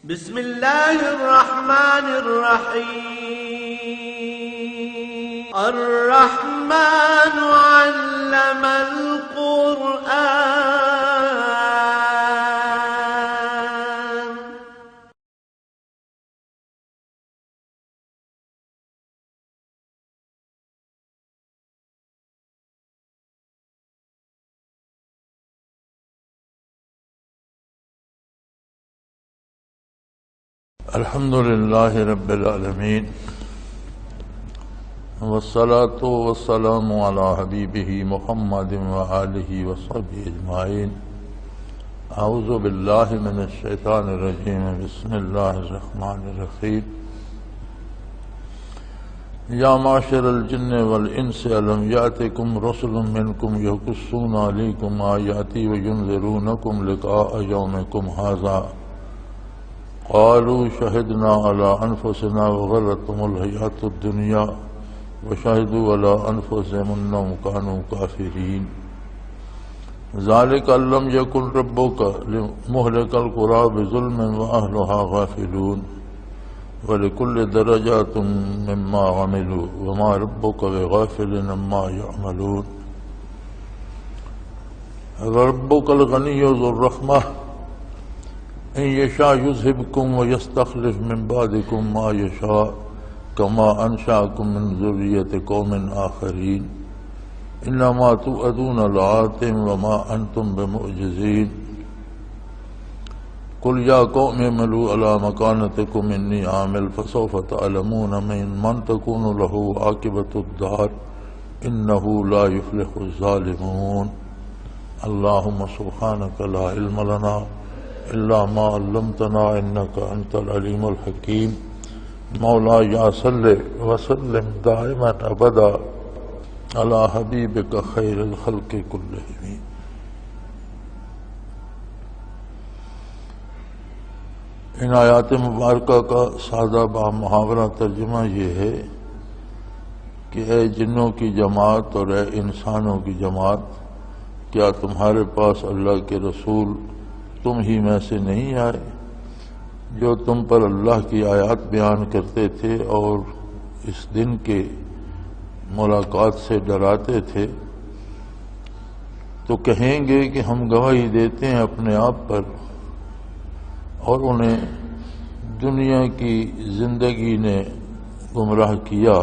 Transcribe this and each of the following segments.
بسم الله الرحمن الرحيم. الرحمن علم القرآن. الحمد للہ رب العالمین والصلاة والسلام علی حبیبہ محمد وآلہ وصحبہ اجمعین. اعوذ باللہ من الشیطان الرجیم. بسم اللہ الرحمن الرحیم. یا معشر الجن والانس الم یاتکم رسل منکم یقصون علیکم آیاتی وینذرونکم لقاء یومکم ھذا قالوا شهدنا على أنفسنا وغرتهم الحياة الدنيا وشهدوا على أنفسهم أنهم كانوا كافرين. ذلك أن لم يكن ربك لمهلك القرى بظلم وأهلها غافلون ولكل درجات مما عملوا وما ربك بغافل عما يعملون. ربك الغني ذو الرحمة ان یشاء یذہبکم ویستخلف من بعدکم ما یشاء کما انشأکم من ذریۃ قوم آخرین. انما توعدون لآت وما انتم بمعجزین. قل یا قوم اعملوا علی مکانتکم انی عامل فسوف تعلمون من تکون له عاقبۃ الدار انہ لا یفلح الظالمون. اللہم سبحانک لا علم لنا الا ما علمتنا انك انت العلیم الحکیم. مولایا صلی وسلم دائما ابدا علی حبیبک خیر الخلق کلہم. ان آیات مبارکہ کا سادہ با محاورہ ترجمہ یہ ہے کہ اے جنوں کی جماعت اور اے انسانوں کی جماعت، کیا تمہارے پاس اللہ کے رسول تم ہی میں سے نہیں آئے جو تم پر اللہ کی آیات بیان کرتے تھے اور اس دن کے ملاقات سے ڈراتے تھے؟ تو کہیں گے کہ ہم گواہی دیتے ہیں اپنے آپ پر، اور انہیں دنیا کی زندگی نے گمراہ کیا.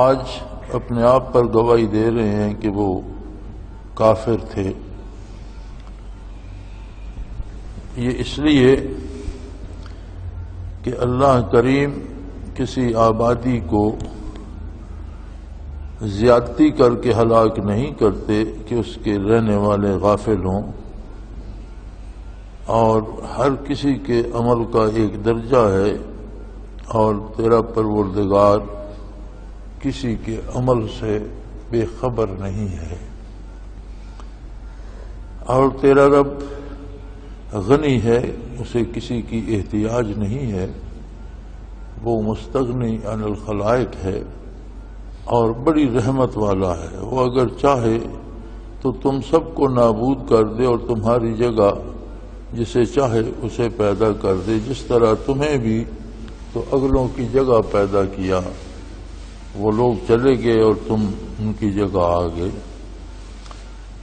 آج اپنے آپ پر گواہی دے رہے ہیں کہ وہ کافر تھے. یہ اس لیے کہ اللہ کریم کسی آبادی کو زیادتی کر کے ہلاک نہیں کرتے کہ اس کے رہنے والے غافل ہوں، اور ہر کسی کے عمل کا ایک درجہ ہے، اور تیرا پروردگار کسی کے عمل سے بے خبر نہیں ہے. اور تیرا رب غنی ہے، اسے کسی کی احتیاج نہیں ہے، وہ مستغنی عن الخلائق ہے اور بڑی رحمت والا ہے. وہ اگر چاہے تو تم سب کو نابود کر دے اور تمہاری جگہ جسے چاہے اسے پیدا کر دے، جس طرح تمہیں بھی تو اگلوں کی جگہ پیدا کیا. وہ لوگ چلے گئے اور تم ان کی جگہ آ گئے.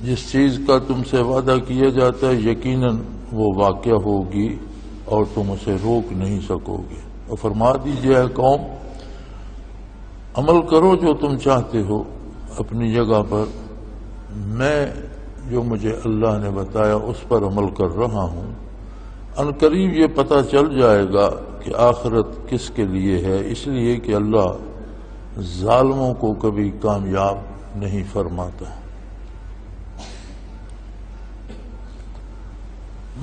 جس چیز کا تم سے وعدہ کیا جاتا ہے یقیناً وہ واقع ہوگی اور تم اسے روک نہیں سکو گے. اور فرما دیجئے اے قوم، عمل کرو جو تم چاہتے ہو اپنی جگہ پر، میں جو مجھے اللہ نے بتایا اس پر عمل کر رہا ہوں. ان قریب یہ پتہ چل جائے گا کہ آخرت کس کے لیے ہے، اس لیے کہ اللہ ظالموں کو کبھی کامیاب نہیں فرماتا.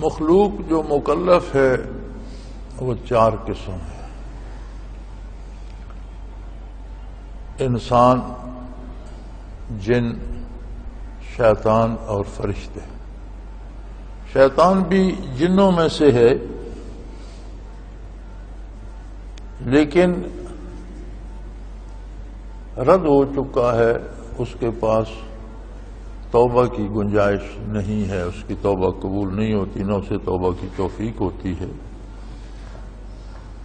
مخلوق جو مکلف ہے وہ چار قسم ہے: انسان، جن، شیطان اور فرشتے. شیطان بھی جنوں میں سے ہے، لیکن رد ہو چکا ہے، اس کے پاس توبہ کی گنجائش نہیں ہے، اس کی توبہ قبول نہیں ہوتی، نہ اسے توبہ کی توفیق ہوتی ہے.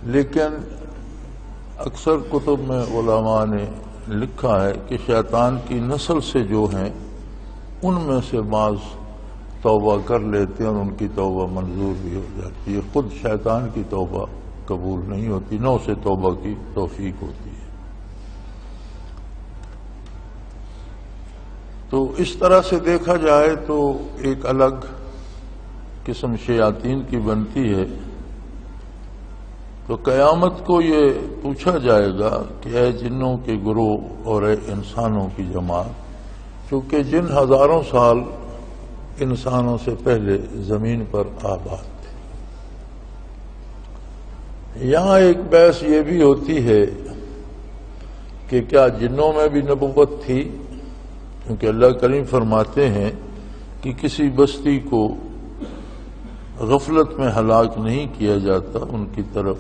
لیکن اکثر کتب میں علماء نے لکھا ہے کہ شیطان کی نسل سے جو ہیں ان میں سے بعض توبہ کر لیتے ہیں اور ان کی توبہ منظور بھی ہو جاتی ہے. خود شیطان کی توبہ قبول نہیں ہوتی، نو سے توبہ کی توفیق ہوتی ہے. تو اس طرح سے دیکھا جائے تو ایک الگ قسم شیاطین کی بنتی ہے. تو قیامت کو یہ پوچھا جائے گا کہ اے جنوں کے گروہ اور اے انسانوں کی جماعت، چونکہ جن ہزاروں سال انسانوں سے پہلے زمین پر آباد تھے. یہاں ایک بحث یہ بھی ہوتی ہے کہ کیا جنوں میں بھی نبوت تھی، کیونکہ اللہ کریم فرماتے ہیں کہ کسی بستی کو غفلت میں ہلاک نہیں کیا جاتا، ان کی طرف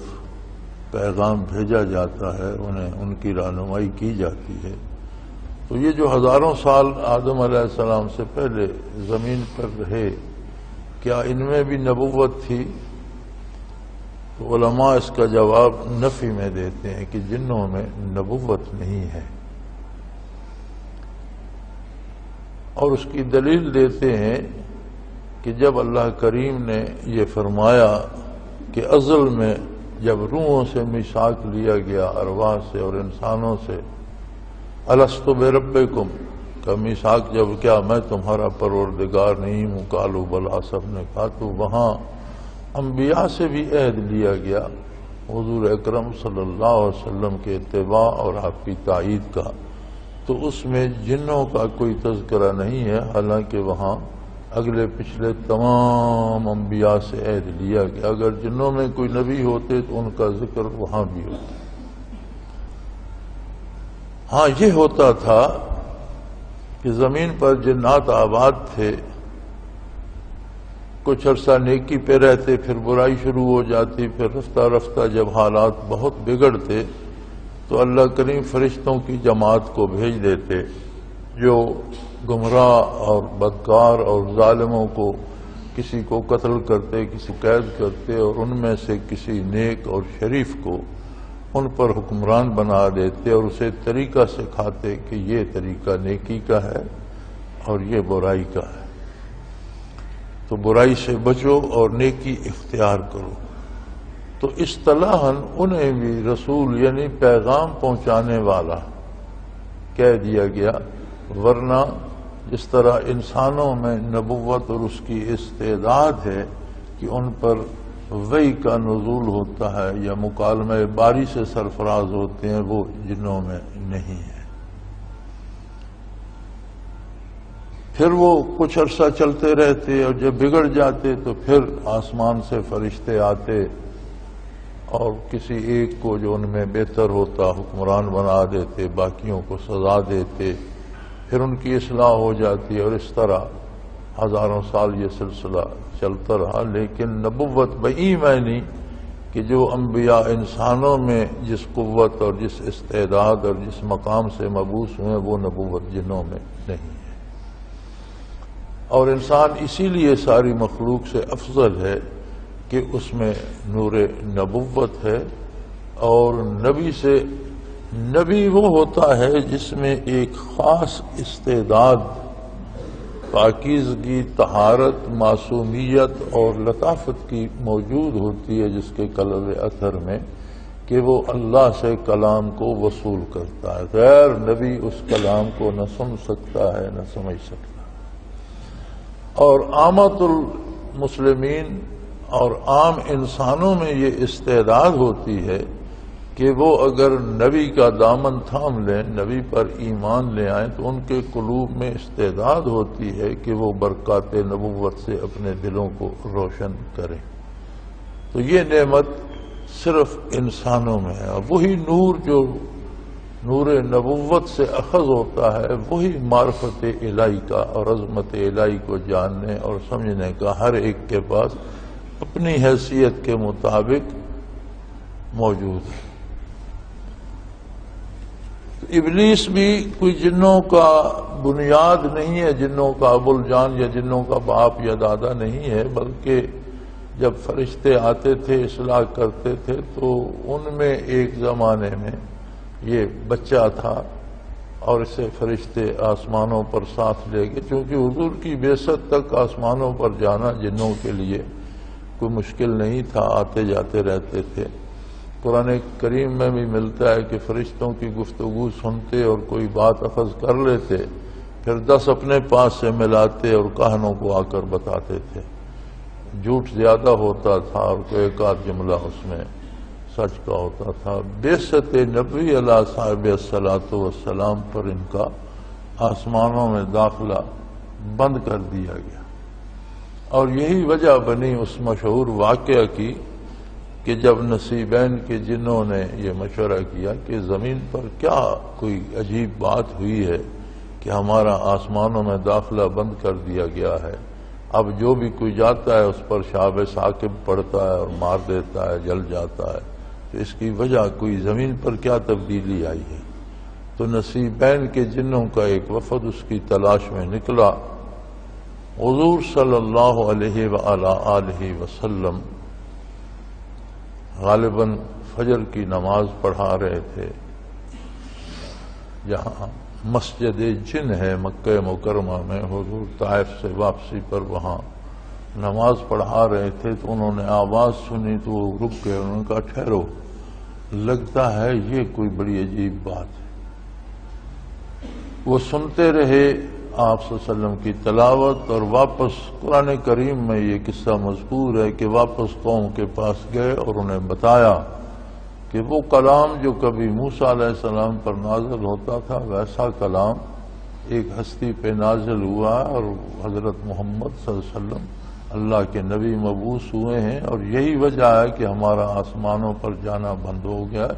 پیغام بھیجا جاتا ہے، انہیں ان کی رہنمائی کی جاتی ہے. تو یہ جو ہزاروں سال آدم علیہ السلام سے پہلے زمین پر رہے، کیا ان میں بھی نبوت تھی؟ تو علماء اس کا جواب نفی میں دیتے ہیں کہ جنوں میں نبوت نہیں ہے، اور اس کی دلیل دیتے ہیں کہ جب اللہ کریم نے یہ فرمایا کہ ازل میں جب روحوں سے میثاق لیا گیا، ارواح سے اور انسانوں سے، الستو بربکم کا میثاق جب کیا میں تمہارا پروردگار نہیں ہوں، قالوا بلی، سب نے کہا، تو وہاں انبیاء سے بھی عہد لیا گیا حضور اکرم صلی اللہ علیہ وسلم کے اتباع اور آپ کی تائید کا. تو اس میں جنوں کا کوئی تذکرہ نہیں ہے، حالانکہ وہاں اگلے پچھلے تمام انبیاء سے عہد لیا گیا. اگر جنوں میں کوئی نبی ہوتے تو ان کا ذکر وہاں بھی ہوتا. ہاں یہ ہوتا تھا کہ زمین پر جنات آباد تھے، کچھ عرصہ نیکی پہ رہتے، پھر برائی شروع ہو جاتی، پھر رفتہ رفتہ جب حالات بہت بگڑتے تو اللہ کریم فرشتوں کی جماعت کو بھیج دیتے جو گمراہ اور بدکار اور ظالموں کو، کسی کو قتل کرتے، کسی قید کرتے، اور ان میں سے کسی نیک اور شریف کو ان پر حکمران بنا دیتے اور اسے طریقہ سکھاتے کہ یہ طریقہ نیکی کا ہے اور یہ برائی کا ہے، تو برائی سے بچو اور نیکی اختیار کرو. تو اصطلاحاً انہیں بھی رسول یعنی پیغام پہنچانے والا کہہ دیا گیا، ورنہ جس طرح انسانوں میں نبوت اور اس کی استعداد ہے کہ ان پر وحی کا نزول ہوتا ہے یا مکالمہ باری سے سرفراز ہوتے ہیں، وہ جنوں میں نہیں ہے. پھر وہ کچھ عرصہ چلتے رہتے اور جب بگڑ جاتے تو پھر آسمان سے فرشتے آتے اور کسی ایک کو جو ان میں بہتر ہوتا حکمران بنا دیتے، باقیوں کو سزا دیتے، پھر ان کی اصلاح ہو جاتی، اور اس طرح ہزاروں سال یہ سلسلہ چلتا رہا. لیکن نبوت بئی معنی کہ جو انبیاء انسانوں میں جس قوت اور جس استعداد اور جس مقام سے مبعوث ہوئے، وہ نبوت جنوں میں نہیں ہے. اور انسان اسی لیے ساری مخلوق سے افضل ہے کہ اس میں نور نبوت ہے. اور نبی وہ ہوتا ہے جس میں ایک خاص استعداد، پاکیزگی، طہارت، معصومیت اور لطافت کی موجود ہوتی ہے، جس کے قلب اثر میں کہ وہ اللہ سے کلام کو وصول کرتا ہے. غیر نبی اس کلام کو نہ سن سکتا ہے نہ سمجھ سکتا. اور عامت المسلمین اور عام انسانوں میں یہ استعداد ہوتی ہے کہ وہ اگر نبی کا دامن تھام لیں، نبی پر ایمان لے آئیں، تو ان کے قلوب میں استعداد ہوتی ہے کہ وہ برکات نبوت سے اپنے دلوں کو روشن کریں. تو یہ نعمت صرف انسانوں میں ہے. اور وہی نور جو نور نبوت سے اخذ ہوتا ہے، وہی معرفت الہی کا اور عظمت الہی کو جاننے اور سمجھنے کا ہر ایک کے پاس اپنی حیثیت کے مطابق موجود ہے. ابلیس بھی کوئی جنوں کا بنیاد نہیں ہے، جنوں کا ابوالجان یا جنوں کا باپ یا دادا نہیں ہے، بلکہ جب فرشتے آتے تھے اصلاح کرتے تھے تو ان میں ایک زمانے میں یہ بچہ تھا اور اسے فرشتے آسمانوں پر ساتھ لے گئے، چونکہ حضور کی بعثت تک آسمانوں پر جانا جنوں کے لیے کوئی مشکل نہیں تھا، آتے جاتے رہتے تھے۔ قرآن کریم میں بھی ملتا ہے کہ فرشتوں کی گفتگو سنتے اور کوئی بات اخذ کر لیتے، پھر 10 اپنے پاس سے ملاتے اور کہنوں کو آ کر بتاتے تھے۔ جھوٹ زیادہ ہوتا تھا اور کوئی ایک آدھ جملہ اس میں سچ کا ہوتا تھا۔ بعثت نبی علیہ صاحب الصلاۃ والسلام پر ان کا آسمانوں میں داخلہ بند کر دیا گیا، اور یہی وجہ بنی اس مشہور واقعہ کی کہ جب نصیبین کے جنوں نے یہ مشورہ کیا کہ زمین پر کیا کوئی عجیب بات ہوئی ہے کہ ہمارا آسمانوں میں داخلہ بند کر دیا گیا ہے، اب جو بھی کوئی جاتا ہے اس پر شہاب ثاقب پڑتا ہے اور مار دیتا ہے، جل جاتا ہے، تو اس کی وجہ کوئی زمین پر کیا تبدیلی آئی ہے؟ تو نصیبین کے جنوں کا ایک وفد اس کی تلاش میں نکلا۔ حضور صلی اللہ علیہ وآلہ وسلم غالباً فجر کی نماز پڑھا رہے تھے، جہاں مسجد جن ہے مکہ مکرمہ میں، حضور طائف سے واپسی پر وہاں نماز پڑھا رہے تھے تو انہوں نے آواز سنی تو وہ رک گئے، انہوں نے کہا ٹھہرو، لگتا ہے یہ کوئی بڑی عجیب بات ہے۔ وہ سنتے رہے آپ صلی اللہ علیہ وسلم کی تلاوت، اور واپس قرآن کریم میں یہ قصہ مذکور ہے کہ واپس قوم کے پاس گئے اور انہیں بتایا کہ وہ کلام جو کبھی موسیٰ علیہ السلام پر نازل ہوتا تھا ویسا کلام ایک ہستی پہ نازل ہوا، اور حضرت محمد صلی اللہ علیہ وسلم اللہ کے نبی مبعوث ہوئے ہیں، اور یہی وجہ ہے کہ ہمارا آسمانوں پر جانا بند ہو گیا ہے۔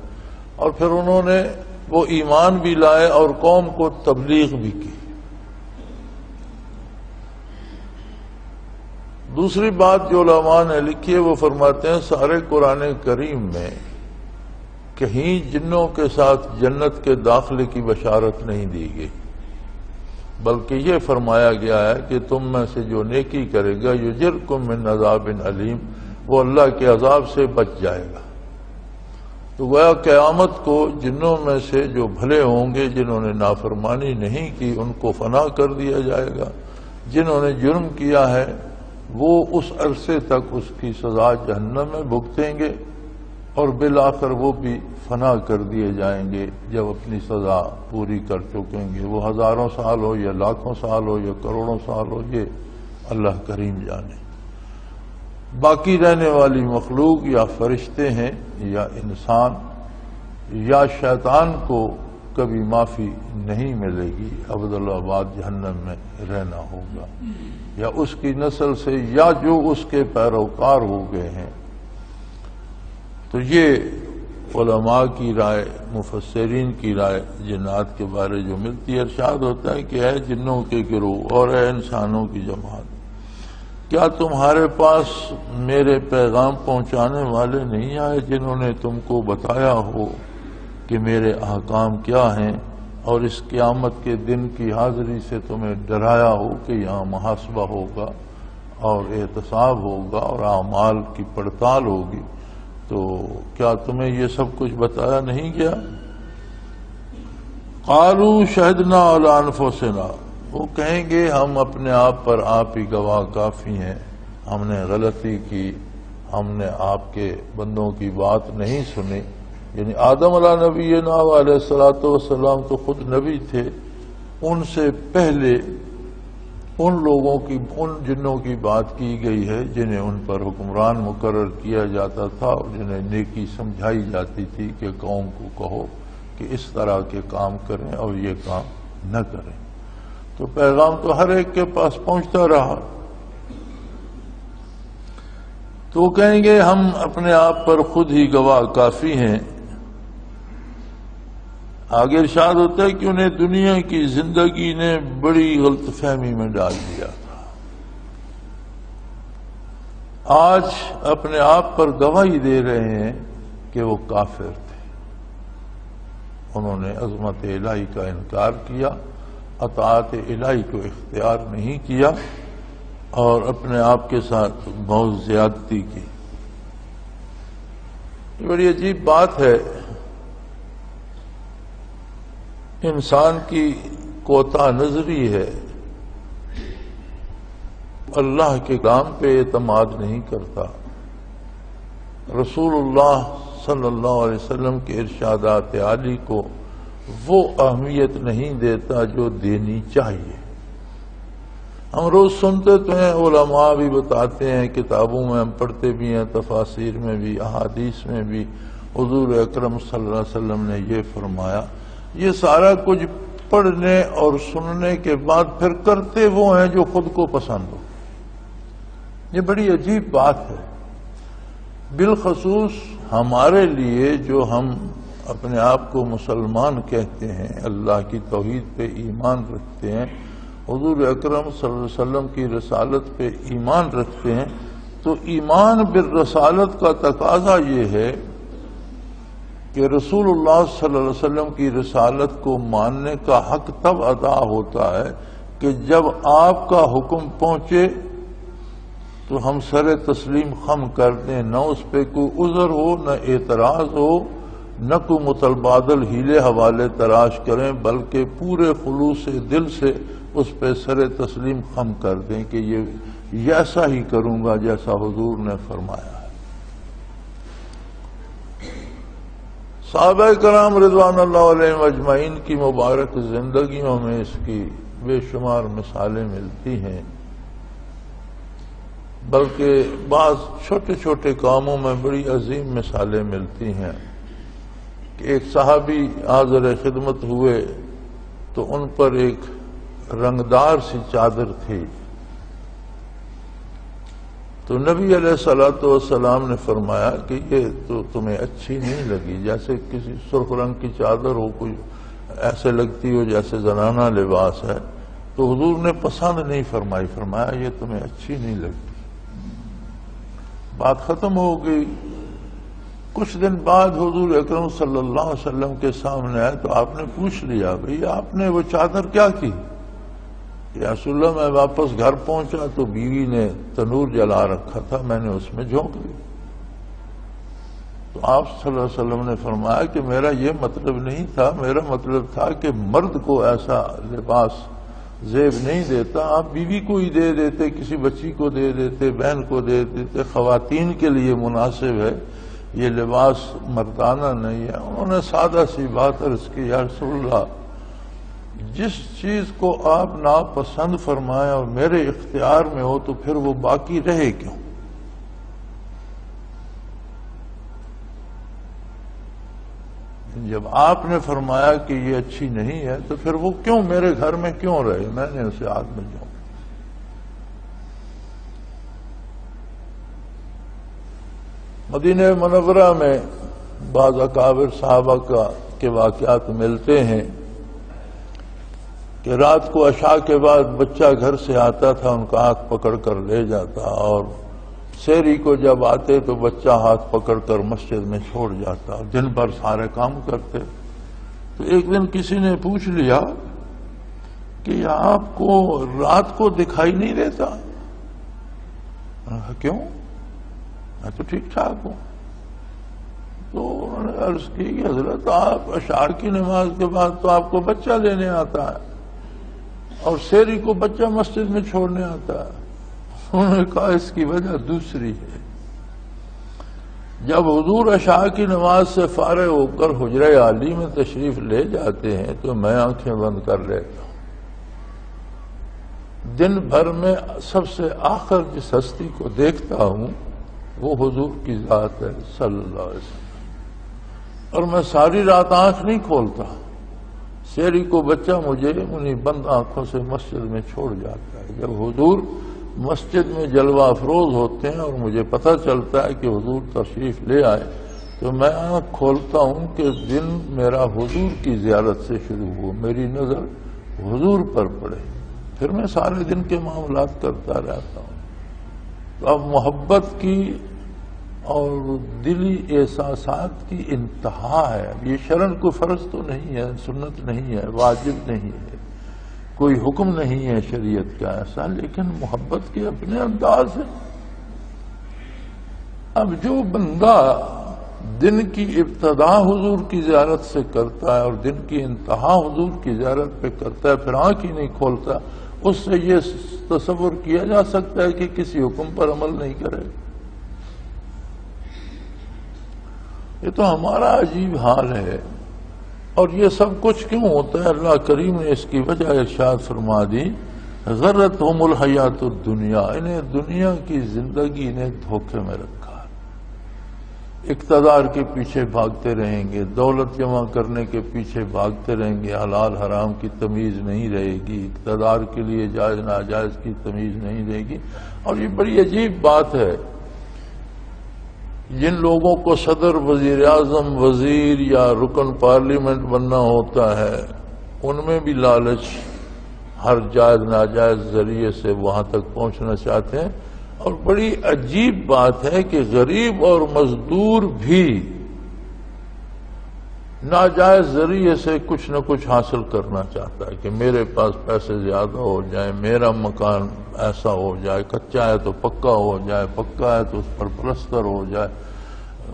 اور پھر انہوں نے وہ ایمان بھی لائے اور قوم کو تبلیغ بھی کی۔ دوسری بات جو علماء نے لکھی ہے وہ فرماتے ہیں سارے قرآن کریم میں کہیں جنوں کے ساتھ جنت کے داخلے کی بشارت نہیں دی گئی، بلکہ یہ فرمایا گیا ہے کہ تم میں سے جو نیکی کرے گا یجرکم من عذاب علیم، وہ اللہ کے عذاب سے بچ جائے گا۔ تو گویا قیامت کو جنوں میں سے جو بھلے ہوں گے جنہوں نے نافرمانی نہیں کی ان کو فنا کر دیا جائے گا، جنہوں نے جرم کیا ہے وہ اس عرصے تک اس کی سزا جہنم میں بھگتیں گے، اور بالآخر وہ بھی فنا کر دیے جائیں گے جب اپنی سزا پوری کر چکیں گے، وہ ہزاروں سال ہو یا لاکھوں سال ہو یا کروڑوں سال ہو، یہ اللہ کریم جانے۔ باقی رہنے والی مخلوق یا فرشتے ہیں یا انسان یا شیطان کو کبھی معافی نہیں ملے گی، ابدالآباد جہنم میں رہنا ہوگا، یا اس کی نسل سے یا جو اس کے پیروکار ہو گئے ہیں۔ تو یہ علماء کی رائے، مفسرین کی رائے جنات کے بارے جو ملتی ہے، ارشاد ہوتا ہے کہ اے جنوں کے گروہ اور اے انسانوں کی جماعت، کیا تمہارے پاس میرے پیغام پہنچانے والے نہیں آئے جنہوں نے تم کو بتایا ہو کہ میرے احکام کیا ہیں، اور اس قیامت کے دن کی حاضری سے تمہیں ڈرایا ہو کہ یہاں محاسبہ ہوگا اور احتساب ہوگا اور اعمال کی پڑتال ہوگی؟ تو کیا تمہیں یہ سب کچھ بتایا نہیں گیا؟ قالوا شہدنا علی انفسنا، وہ کہیں گے ہم اپنے آپ پر آپ ہی گواہ کافی ہیں، ہم نے غلطی کی، ہم نے آپ کے بندوں کی بات نہیں سنی۔ یعنی آدم علیہ نبینا علیہ الصلوۃ والسلام تو خود نبی تھے، ان سے پہلے ان لوگوں کی، ان جنوں کی بات کی گئی ہے جنہیں ان پر حکمران مقرر کیا جاتا تھا اور جنہیں نیکی سمجھائی جاتی تھی کہ قوم کو کہو کہ اس طرح کے کام کریں اور یہ کام نہ کریں۔ تو پیغام تو ہر ایک کے پاس پہنچتا رہا۔ تو وہ کہیں گے ہم اپنے آپ پر خود ہی گواہ کافی ہیں۔ آگے ارشاد ہوتا ہے کہ انہیں دنیا کی زندگی نے بڑی غلط فہمی میں ڈال دیا تھا، آج اپنے آپ پر گواہی دے رہے ہیں کہ وہ کافر تھے۔ انہوں نے عظمت الہی کا انکار کیا، اطاعت الہی کو اختیار نہیں کیا، اور اپنے آپ کے ساتھ بہت زیادتی کی۔ یہ بڑی عجیب بات ہے، انسان کی کوتا نظری ہے، اللہ کے کام پہ اعتماد نہیں کرتا، رسول اللہ صلی اللہ علیہ وسلم کے ارشادات عالی کو وہ اہمیت نہیں دیتا جو دینی چاہیے۔ ہم روز سنتے تو ہیں، علماء بھی بتاتے ہیں، کتابوں میں ہم پڑھتے بھی ہیں، تفاسیر میں بھی، احادیث میں بھی، حضور اکرم صلی اللہ علیہ وسلم نے یہ فرمایا۔ یہ سارا کچھ پڑھنے اور سننے کے بعد پھر کرتے وہ ہیں جو خود کو پسند ہو۔ یہ بڑی عجیب بات ہے، بالخصوص ہمارے لیے جو ہم اپنے آپ کو مسلمان کہتے ہیں، اللہ کی توحید پہ ایمان رکھتے ہیں، حضور اکرم صلی اللہ علیہ وسلم کی رسالت پہ ایمان رکھتے ہیں، تو ایمان بالرسالت کا تقاضا یہ ہے کہ رسول اللہ صلی اللہ علیہ وسلم کی رسالت کو ماننے کا حق تب ادا ہوتا ہے کہ جب آپ کا حکم پہنچے تو ہم سر تسلیم خم کر دیں، نہ اس پہ کوئی عذر ہو، نہ اعتراض ہو، نہ کوئی متبادل ہیلے حوالے تراش کریں، بلکہ پورے خلوص دل سے اس پہ سر تسلیم خم کر دیں کہ یہ ایسا ہی کروں گا جیسا حضور نے فرمایا ہے۔ صحابہ کرام رضوان اللہ علیہم اجمعین کی مبارک زندگیوں میں اس کی بے شمار مثالیں ملتی ہیں، بلکہ بعض چھوٹے چھوٹے کاموں میں بڑی عظیم مثالیں ملتی ہیں کہ ایک صحابی حاضر خدمت ہوئے تو ان پر ایک رنگدار سی چادر تھی، تو نبی علیہ الصلوۃ والسلام نے فرمایا کہ یہ تو تمہیں اچھی نہیں لگی، جیسے کسی سرخ رنگ کی چادر ہو، کوئی ایسے لگتی ہو جیسے زنانہ لباس ہے، تو حضور نے پسند نہیں فرمائی، فرمایا یہ تمہیں اچھی نہیں لگی۔ بات ختم ہو گئی۔ کچھ دن بعد حضور اکرم صلی اللہ علیہ وسلم کے سامنے آئے تو آپ نے پوچھ لیا، بھئی آپ نے وہ چادر کیا کی؟ یا رسول اللہ میں واپس گھر پہنچا تو بیوی نے تنور جلا رکھا تھا، میں نے اس میں جھونک دی۔ تو آپ صلی اللہ علیہ وسلم نے فرمایا کہ میرا یہ مطلب نہیں تھا، میرا مطلب تھا کہ مرد کو ایسا لباس زیب نہیں دیتا، آپ بیوی کو ہی دے دیتے، کسی بچی کو دے دیتے، بہن کو دے دیتے، خواتین کے لیے مناسب ہے، یہ لباس مردانہ نہیں ہے۔ انہوں نے سادہ سی بات عرض کی، یا رسول اللہ جس چیز کو آپ ناپسند فرمائیں اور میرے اختیار میں ہو تو پھر وہ باقی رہے کیوں؟ جب آپ نے فرمایا کہ یہ اچھی نہیں ہے تو پھر وہ کیوں میرے گھر میں کیوں رہے؟ میں نے اسے آگ میں جھونک۔ مدینہ منورہ میں بعض اکابر صحابہ کے واقعات ملتے ہیں کہ رات کو عشاء کے بعد بچہ گھر سے آتا تھا، ان کا ہاتھ پکڑ کر لے جاتا، اور سحری کو جب آتے تو بچہ ہاتھ پکڑ کر مسجد میں چھوڑ جاتا، دن بھر سارے کام کرتے۔ تو ایک دن کسی نے پوچھ لیا کہ آپ کو رات کو دکھائی نہیں دیتا؟ کیوں؟ میں تو ٹھیک ٹھاک ہوں۔ تو انہوں نے عرض کی کہ حضرت آپ عشاء کی نماز کے بعد تو آپ کو بچہ لینے آتا ہے اور سحری کو بچہ مسجد میں چھوڑنے آتا ہے۔ انہوں نے کہا اس کی وجہ دوسری ہے، جب حضور عشاء کی نماز سے فارغ ہو کر حجرہ عالی میں تشریف لے جاتے ہیں تو میں آنکھیں بند کر لیتا ہوں۔ دن بھر میں سب سے آخر جس ہستی کو دیکھتا ہوں وہ حضور کی ذات ہے صلی اللہ علیہ وسلم، اور میں ساری رات آنکھ نہیں کھولتا، سحری کو بچہ مجھے انہیں بند آنکھوں سے مسجد میں چھوڑ جاتا ہے۔ جب حضور مسجد میں جلوہ افروز ہوتے ہیں اور مجھے پتہ چلتا ہے کہ حضور تشریف لے آئے تو میں آنکھ کھولتا ہوں کہ دن میرا حضور کی زیارت سے شروع ہو، میری نظر حضور پر پڑے، پھر میں سارے دن کے معاملات کرتا رہتا ہوں۔ تو اب محبت کی اور دلی احساسات کی انتہا ہے۔ اب یہ شرن کو فرض تو نہیں ہے، سنت نہیں ہے، واجب نہیں ہے، کوئی حکم نہیں ہے شریعت کا ایسا، لیکن محبت کے اپنے انداز ہے۔ اب جو بندہ دن کی ابتدا حضور کی زیارت سے کرتا ہے اور دن کی انتہا حضور کی زیارت پہ کرتا ہے، پھر آنکھ ہی نہیں کھولتا، اس سے یہ تصور کیا جا سکتا ہے کہ کسی حکم پر عمل نہیں کرے؟ یہ تو ہمارا عجیب حال ہے۔ اور یہ سب کچھ کیوں ہوتا ہے؟ اللہ کریم نے اس کی وجہ ارشاد فرما دی، غرتہم الحیات الدنیا، انہیں دنیا کی زندگی نے دھوکے میں رکھا، اقتدار کے پیچھے بھاگتے رہیں گے، دولت جمع کرنے کے پیچھے بھاگتے رہیں گے، حلال حرام کی تمیز نہیں رہے گی، اقتدار کے لیے جائز ناجائز کی تمیز نہیں رہے گی۔ اور یہ بڑی عجیب بات ہے، جن لوگوں کو صدر، وزیر اعظم، وزیر یا رکن پارلیمنٹ بننا ہوتا ہے، ان میں بھی لالچ ہر جائز ناجائز ذریعے سے وہاں تک پہنچنا چاہتے ہیں۔ اور بڑی عجیب بات ہے کہ غریب اور مزدور بھی ناجائز ذریعے سے کچھ نہ کچھ حاصل کرنا چاہتا ہے کہ میرے پاس پیسے زیادہ ہو جائیں، میرا مکان ایسا ہو جائے، کچا ہے تو پکا ہو جائے، پکا ہے تو اس پر پلستر ہو جائے،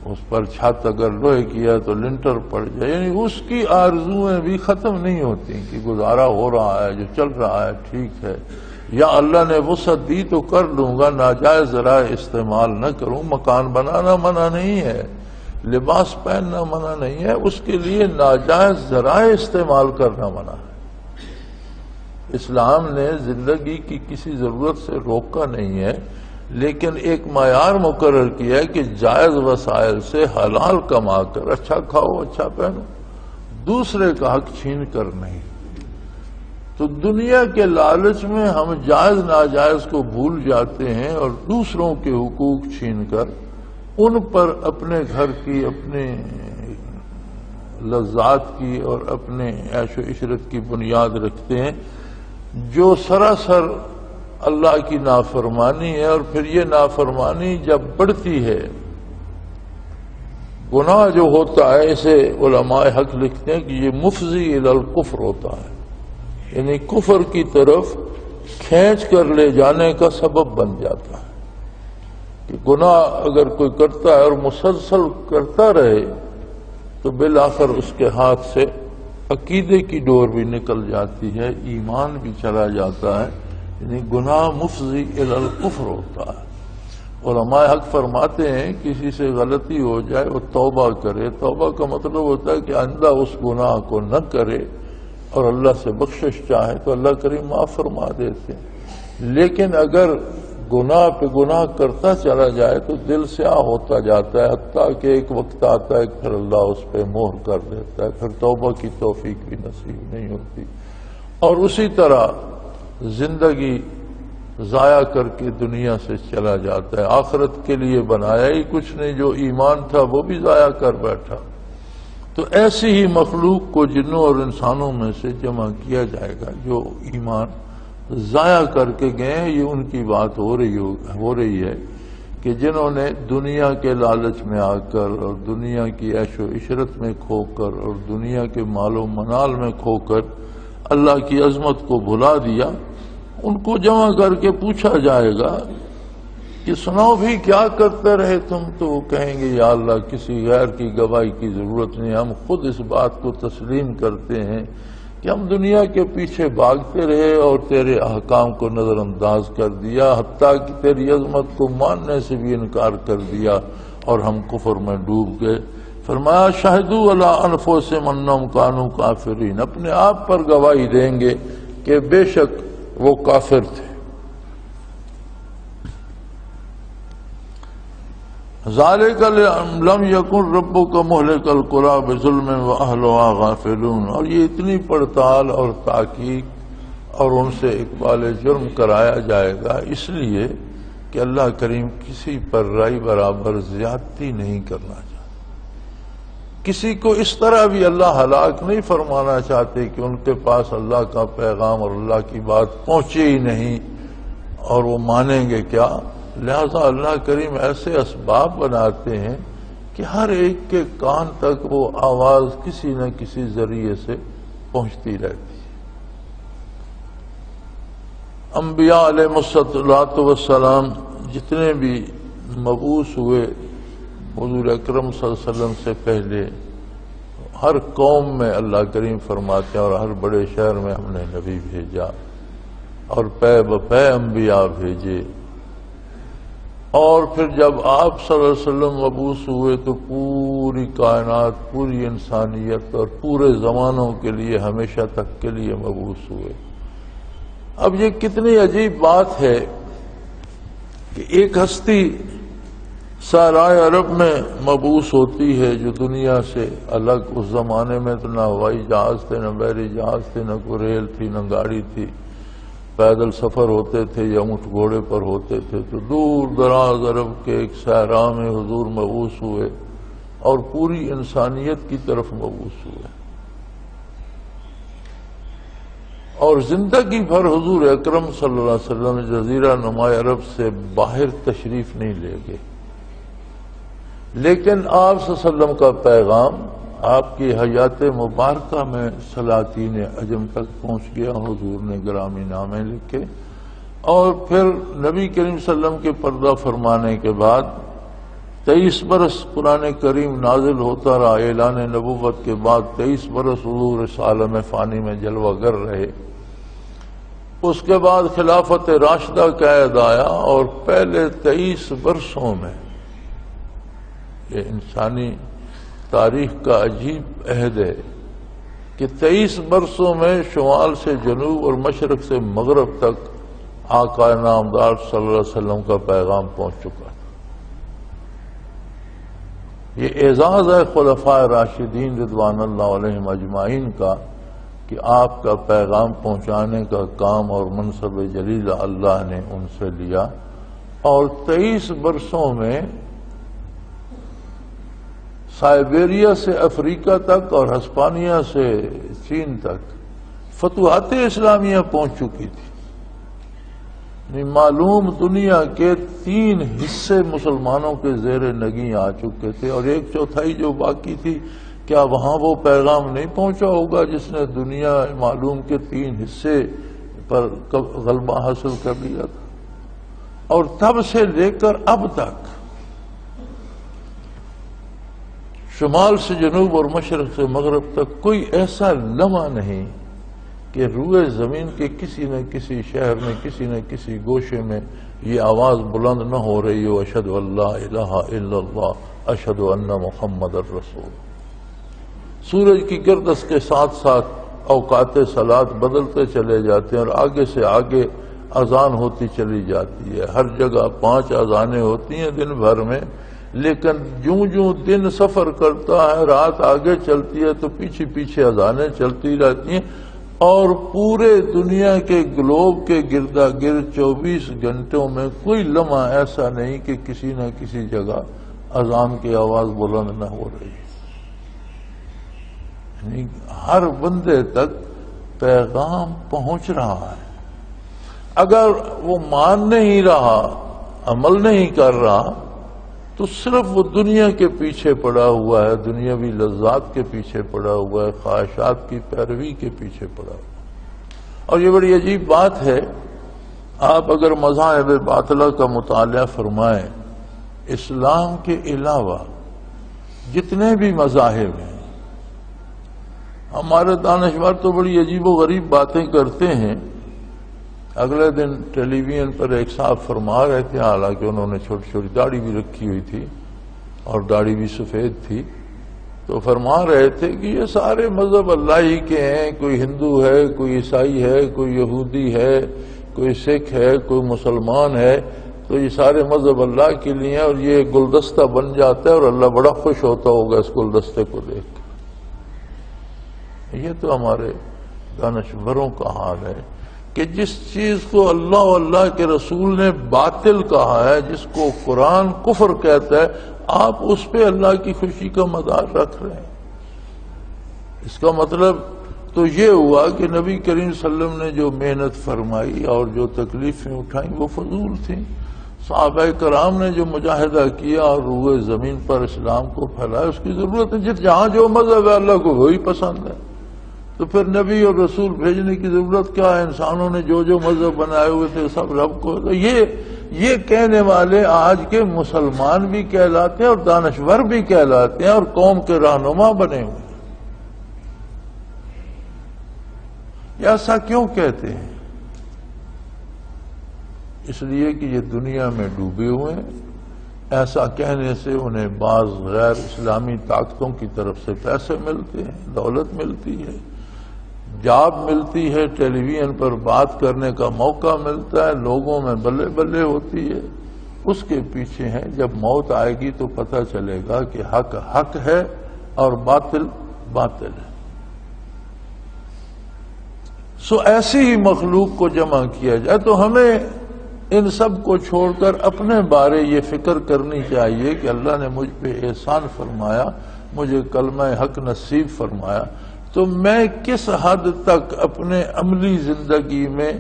اس پر چھت اگر لوہے کی ہے تو لنٹر پڑ جائے۔ یعنی اس کی آرزویں بھی ختم نہیں ہوتی کہ گزارا ہو رہا ہے، جو چل رہا ہے ٹھیک ہے، یا اللہ نے وسعت دی تو کر لوں گا، ناجائز ذرائع استعمال نہ کروں۔ مکان بنانا منع نہیں ہے، لباس پہننا منع نہیں ہے، اس کے لیے ناجائز ذرائع استعمال کرنا منع ہے۔ اسلام نے زندگی کی کسی ضرورت سے روکا نہیں ہے، لیکن ایک معیار مقرر کیا ہے کہ جائز وسائل سے حلال کما کر اچھا کھاؤ، اچھا پہنو، دوسرے کا حق چھین کر نہیں۔ تو دنیا کے لالچ میں ہم جائز ناجائز کو بھول جاتے ہیں اور دوسروں کے حقوق چھین کر ان پر اپنے گھر کی، اپنے لذات کی اور اپنے عیش و عشرت کی بنیاد رکھتے ہیں، جو سراسر اللہ کی نافرمانی ہے۔ اور پھر یہ نافرمانی جب بڑھتی ہے، گناہ جو ہوتا ہے، اسے علماء حق لکھتے ہیں کہ یہ مفضی الی الکفر ہوتا ہے، یعنی کفر کی طرف کھینچ کر لے جانے کا سبب بن جاتا ہے کہ گناہ اگر کوئی کرتا ہے اور مسلسل کرتا رہے تو بالآخر اس کے ہاتھ سے عقیدے کی ڈور بھی نکل جاتی ہے، ایمان بھی چلا جاتا ہے، یعنی گناہ مفضی الی الکفر ہوتا ہے۔ علماء حق فرماتے ہیں کسی سے غلطی ہو جائے وہ توبہ کرے، توبہ کا مطلب ہوتا ہے کہ آئندہ اس گناہ کو نہ کرے اور اللہ سے بخشش چاہے تو اللہ کریم معاف فرما دیتے ہیں۔ لیکن اگر گناہ پہ گناہ کرتا چلا جائے تو دل سیاہ ہوتا جاتا ہے، حتیٰ کہ ایک وقت آتا ہے کہ پھر اللہ اس پہ مہر کر دیتا ہے، پھر توبہ کی توفیق بھی نصیب نہیں ہوتی، اور اسی طرح زندگی ضائع کر کے دنیا سے چلا جاتا ہے۔ آخرت کے لیے بنایا ہی کچھ نہیں، جو ایمان تھا وہ بھی ضائع کر بیٹھا۔ تو ایسی ہی مخلوق کو جنوں اور انسانوں میں سے جمع کیا جائے گا جو ایمان ضائع کر کے گئے ہیں۔ یہ ان کی بات ہو رہی ہے کہ جنہوں نے دنیا کے لالچ میں آ کر اور دنیا کی عیش و عشرت میں کھو کر اور دنیا کے مال و منال میں کھو کر اللہ کی عظمت کو بھلا دیا، ان کو جمع کر کے پوچھا جائے گا کہ سناؤ بھی کیا کرتے رہے تم؟ تو وہ کہیں گے یا اللہ کسی غیر کی گواہی کی ضرورت نہیں، ہم خود اس بات کو تسلیم کرتے ہیں کہ ہم دنیا کے پیچھے بھاگتے رہے اور تیرے احکام کو نظر انداز کر دیا، حتیٰ کہ تیری عظمت کو ماننے سے بھی انکار کر دیا اور ہم کفر میں ڈوب گئے۔ فرمایا شہدوا علی انفسہم انہم کانوا کافرین، اپنے آپ پر گواہی دیں گے کہ بے شک وہ کافر تھے۔ ذالک لم یکن ربک مہلک القری بظلم واہلھا غافلون، اور یہ اتنی پڑتال اور تحقیق اور ان سے اقبال جرم کرایا جائے گا اس لیے کہ اللہ کریم کسی پر رائے برابر زیادتی نہیں کرنا چاہتے۔ کسی کو اس طرح بھی اللہ ہلاک نہیں فرمانا چاہتے کہ ان کے پاس اللہ کا پیغام اور اللہ کی بات پہنچے ہی نہیں اور وہ مانیں گے کیا۔ لہذا اللہ کریم ایسے اسباب بناتے ہیں کہ ہر ایک کے کان تک وہ آواز کسی نہ کسی ذریعے سے پہنچتی رہتی ہے۔ انبیاء علیہ الصلوۃ والسلام جتنے بھی مبعوث ہوئے حضور اکرم صلی اللہ علیہ وسلم سے پہلے، ہر قوم میں اللہ کریم فرماتے ہیں اور ہر بڑے شہر میں ہم نے نبی بھیجا اور پے بپے انبیاء بھیجے، اور پھر جب آپ صلی اللہ علیہ وسلم مبعوث ہوئے تو پوری کائنات، پوری انسانیت اور پورے زمانوں کے لیے ہمیشہ تک کے لیے مبعوث ہوئے۔ اب یہ کتنی عجیب بات ہے کہ ایک ہستی سارائے عرب میں مبعوث ہوتی ہے جو دنیا سے الگ، اس زمانے میں تو نہ ہوائی جہاز تھے، نہ بحری جہاز تھے، نہ کوئی ریل تھی، نہ گاڑی تھی، پیدل سفر ہوتے تھے یا اونٹ گھوڑے پر ہوتے تھے، تو دور دراز عرب کے ایک صحرا میں حضور مبعوث ہوئے اور پوری انسانیت کی طرف مبعوث ہوئے، اور زندگی بھر حضور اکرم صلی اللہ علیہ وسلم جزیرہ نما عرب سے باہر تشریف نہیں لے گئے، لیکن آپ صلی اللہ علیہ وسلم کا پیغام آپ کی حیات مبارکہ میں سلاطین عجم تک پہنچ گیا، حضور نے گرامی نامے لکھے، اور پھر نبی کریم صلی اللہ علیہ وسلم کے پردہ فرمانے کے بعد 23 برس قرآن کریم نازل ہوتا رہا، اعلان نبوت کے بعد 23 برس حضور اس عالم فانی میں جلوہ گر رہے۔ اس کے بعد خلافت راشدہ کا عہد آیا، اور پہلے 23 برسوں میں، یہ انسانی تاریخ کا عجیب عہد ہے کہ 23 برسوں میں شمال سے جنوب اور مشرق سے مغرب تک آقا نامدار صلی اللہ علیہ وسلم کا پیغام پہنچ چکا تھا۔ یہ اعزاز ہے خلفاء راشدین رضوان اللہ علیہم اجمعین کا کہ آپ کا پیغام پہنچانے کا کام اور منصب جلیل اللہ نے ان سے لیا، اور 23 برسوں میں سائبیریا سے افریقہ تک اور ہسپانیہ سے چین تک فتوحات اسلامیہ پہنچ چکی تھی۔ معلوم دنیا کے 3 حصے مسلمانوں کے زیر نگیں آ چکے تھے، اور 1/4 جو باقی تھی، کیا وہاں وہ پیغام نہیں پہنچا ہوگا جس نے دنیا معلوم کے 3 حصے پر غلبہ حاصل کر لیا تھا؟ اور تب سے لے کر اب تک شمال سے جنوب اور مشرق سے مغرب تک کوئی ایسا لمحہ نہیں کہ روئے زمین کے کسی نہ کسی شہر میں، کسی نہ کسی گوشے میں یہ آواز بلند نہ ہو رہی ہو، اشہد ان لا الہ الا اللہ، اشہد ان محمد الرسول۔ سورج کی گردش کے ساتھ ساتھ اوقات صلاۃ بدلتے چلے جاتے ہیں، اور آگے سے آگے اذان ہوتی چلی جاتی ہے، ہر جگہ 5 اذانیں ہوتی ہیں دن بھر میں، لیکن جوں جوں دن سفر کرتا ہے، رات آگے چلتی ہے تو پیچھے پیچھے اذانیں چلتی رہتی ہیں، اور پورے دنیا کے گلوب کے گردا گرد 24 گھنٹوں میں کوئی لمحہ ایسا نہیں کہ کسی نہ کسی جگہ اذان کی آواز بلند نہ ہو رہی ہے۔ یعنی ہر بندے تک پیغام پہنچ رہا ہے، اگر وہ مان نہیں رہا، عمل نہیں کر رہا، تو صرف وہ دنیا کے پیچھے پڑا ہوا ہے، دنیاوی لذات کے پیچھے پڑا ہوا ہے، خواہشات کی پیروی کے پیچھے پڑا ہوا ہے۔ اور یہ بڑی عجیب بات ہے، آپ اگر مذاہب باطلہ کا مطالعہ فرمائیں، اسلام کے علاوہ جتنے بھی مذاہب ہیں، ہمارے دانشور تو بڑی عجیب و غریب باتیں کرتے ہیں۔ اگلے دن ٹیلی ویژن پر ایک صاحب فرما رہے تھے، حالانکہ انہوں نے چھوٹی چھوٹی داڑھی بھی رکھی ہوئی تھی اور داڑھی بھی سفید تھی، تو فرما رہے تھے کہ یہ سارے مذہب اللہ ہی کے ہیں، کوئی ہندو ہے، کوئی عیسائی ہے، کوئی یہودی ہے، کوئی سکھ ہے، کوئی مسلمان ہے، تو یہ سارے مذہب اللہ کے لیے ہیں، اور یہ گلدستہ بن جاتا ہے اور اللہ بڑا خوش ہوتا ہوگا اس گلدستے کو دیکھ کر۔ یہ تو ہمارے دانشوروں کا حال ہے کہ جس چیز کو اللہ و اللہ کے رسول نے باطل کہا ہے، جس کو قرآن کفر کہتا ہے، آپ اس پہ اللہ کی خوشی کا مدار رکھ رہے ہیں۔ اس کا مطلب تو یہ ہوا کہ نبی کریم صلی اللہ علیہ وسلم نے جو محنت فرمائی اور جو تکلیفیں اٹھائیں وہ فضول تھیں۔ صحابہ کرام نے جو مجاہدہ کیا اور روئے زمین پر اسلام کو پھیلایا، اس کی ضرورت ہے۔ جہاں جو مذہب ہے اللہ کو وہی پسند ہے، تو پھر نبی اور رسول بھیجنے کی ضرورت کیا ہے؟ انسانوں نے جو جو مذہب بنائے ہوئے تھے سب رب کو. تو یہ کہنے والے آج کے مسلمان بھی کہلاتے ہیں اور دانشور بھی کہلاتے ہیں اور قوم کے رہنما بنے ہوئے. ایسا کیوں کہتے ہیں؟ اس لیے کہ یہ دنیا میں ڈوبے ہوئے ہیں. ایسا کہنے سے انہیں بعض غیر اسلامی طاقتوں کی طرف سے پیسے ملتے ہیں، دولت ملتی ہے، جاب ملتی ہے، ٹیلی ویژن پر بات کرنے کا موقع ملتا ہے، لوگوں میں بلے بلے ہوتی ہے. اس کے پیچھے ہیں. جب موت آئے گی تو پتہ چلے گا کہ حق حق ہے اور باطل باطل ہے. سو ایسی ہی مخلوق کو جمع کیا جائے. تو ہمیں ان سب کو چھوڑ کر اپنے بارے یہ فکر کرنی چاہیے کہ اللہ نے مجھ پہ احسان فرمایا، مجھے کلمہ حق نصیب فرمایا، تو میں کس حد تک اپنے عملی زندگی میں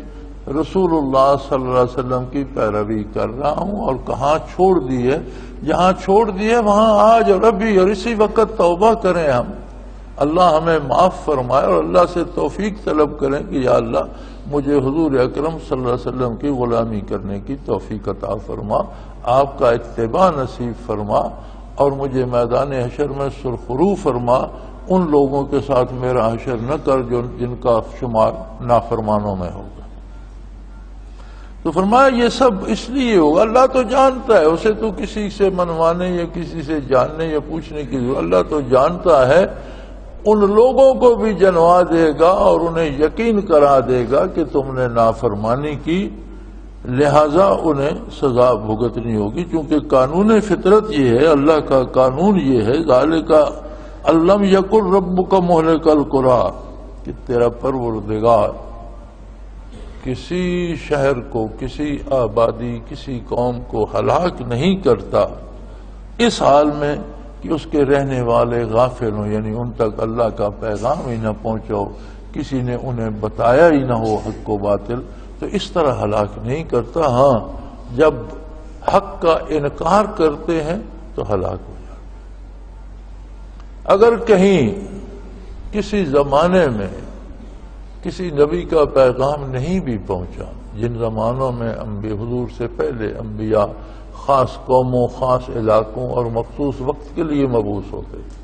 رسول اللہ صلی اللہ علیہ وسلم کی پیروی کر رہا ہوں اور کہاں چھوڑ دی ہے. جہاں چھوڑ دی ہے وہاں آج اور ابھی اور اسی وقت توبہ کریں. ہم اللہ ہمیں معاف فرمائے اور اللہ سے توفیق طلب کریں کہ یا اللہ مجھے حضور اکرم صلی اللہ علیہ وسلم کی غلامی کرنے کی توفیق عطا فرما، آپ کا اتباع نصیب فرما اور مجھے میدان حشر میں سرخرو فرما. ان لوگوں کے ساتھ میرا حشر نہ کر جن کا شمار نافرمانوں میں ہوگا. تو فرمایا یہ سب اس لیے ہوگا. اللہ تو جانتا ہے، اسے تو کسی سے منوانے یا کسی سے جاننے یا پوچھنے کی ضرورت. اللہ تو جانتا ہے. ان لوگوں کو بھی جنوا دے گا اور انہیں یقین کرا دے گا کہ تم نے نافرمانی کی، لہذا انہیں سزا بھگتنی ہوگی. چونکہ قانون فطرت یہ ہے، اللہ کا قانون یہ ہے، ذالک علم یکن ربک مہلک القری، کہ تیرا پروردگار کسی شہر کو، کسی آبادی، کسی قوم کو ہلاک نہیں کرتا اس حال میں کہ اس کے رہنے والے غافل ہوں، یعنی ان تک اللہ کا پیغام ہی نہ پہنچا ہو، کسی نے انہیں بتایا ہی نہ ہو حق و باطل، تو اس طرح ہلاک نہیں کرتا. ہاں جب حق کا انکار کرتے ہیں تو ہلاک ہو جاتے. اگر کہیں کسی زمانے میں کسی نبی کا پیغام نہیں بھی پہنچا، جن زمانوں میں حضور سے پہلے انبیاء خاص قوموں، خاص علاقوں اور مخصوص وقت کے لیے مبعوث ہوتے تھے،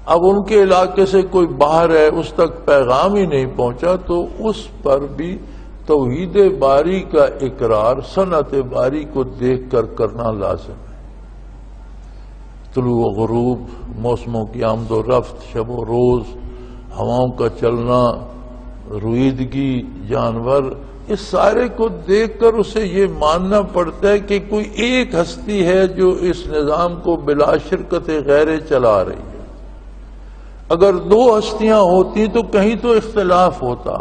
اب ان کے علاقے سے کوئی باہر ہے، اس تک پیغام ہی نہیں پہنچا، تو اس پر بھی توحید باری کا اقرار صنعت باری کو دیکھ کر کرنا لازم ہے. طلوع و غروب، موسموں کی آمد و رفت، شب و روز، ہواؤں کا چلنا، رویدگی، جانور، اس سارے کو دیکھ کر اسے یہ ماننا پڑتا ہے کہ کوئی ایک ہستی ہے جو اس نظام کو بلا شرکت غیر چلا رہی ہے. اگر دو ہستیاں ہوتی تو کہیں تو اختلاف ہوتا،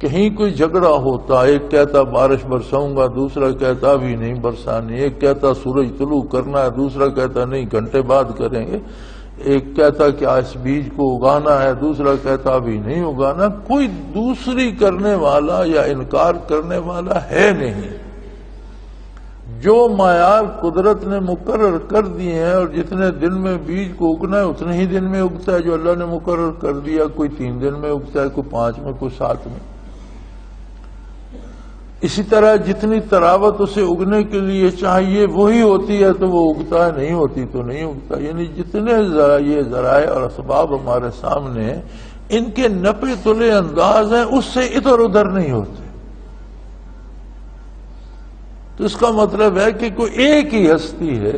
کہیں کوئی جھگڑا ہوتا. ایک کہتا بارش برساؤں گا، دوسرا کہتا بھی نہیں برسانی. ایک کہتا سورج طلوع کرنا ہے، دوسرا کہتا نہیں گھنٹے بعد کریں گے. ایک کہتا کہ اس بیج کو اگانا ہے، دوسرا کہتا بھی نہیں اگانا. کوئی دوسری کرنے والا یا انکار کرنے والا ہے نہیں. جو معیار قدرت نے مقرر کر دیے ہیں اور جتنے دن میں بیج کو اگنا ہے اتنے ہی دن میں اگتا ہے جو اللہ نے مقرر کر دیا. کوئی 3 دن میں اگتا ہے، کوئی 5 میں، کوئی 7 میں. اسی طرح جتنی تراوت اسے اگنے کے لیے چاہیے وہی ہوتی ہے تو وہ اگتا ہے، نہیں ہوتی تو نہیں اگتا. یعنی جتنے یہ ذرائع اور اسباب ہمارے سامنے ہیں، ان کے نپے تلے انداز ہیں، اس سے ادھر ادھر نہیں ہوتے. تو اس کا مطلب ہے کہ کوئی ایک ہی ہستی ہے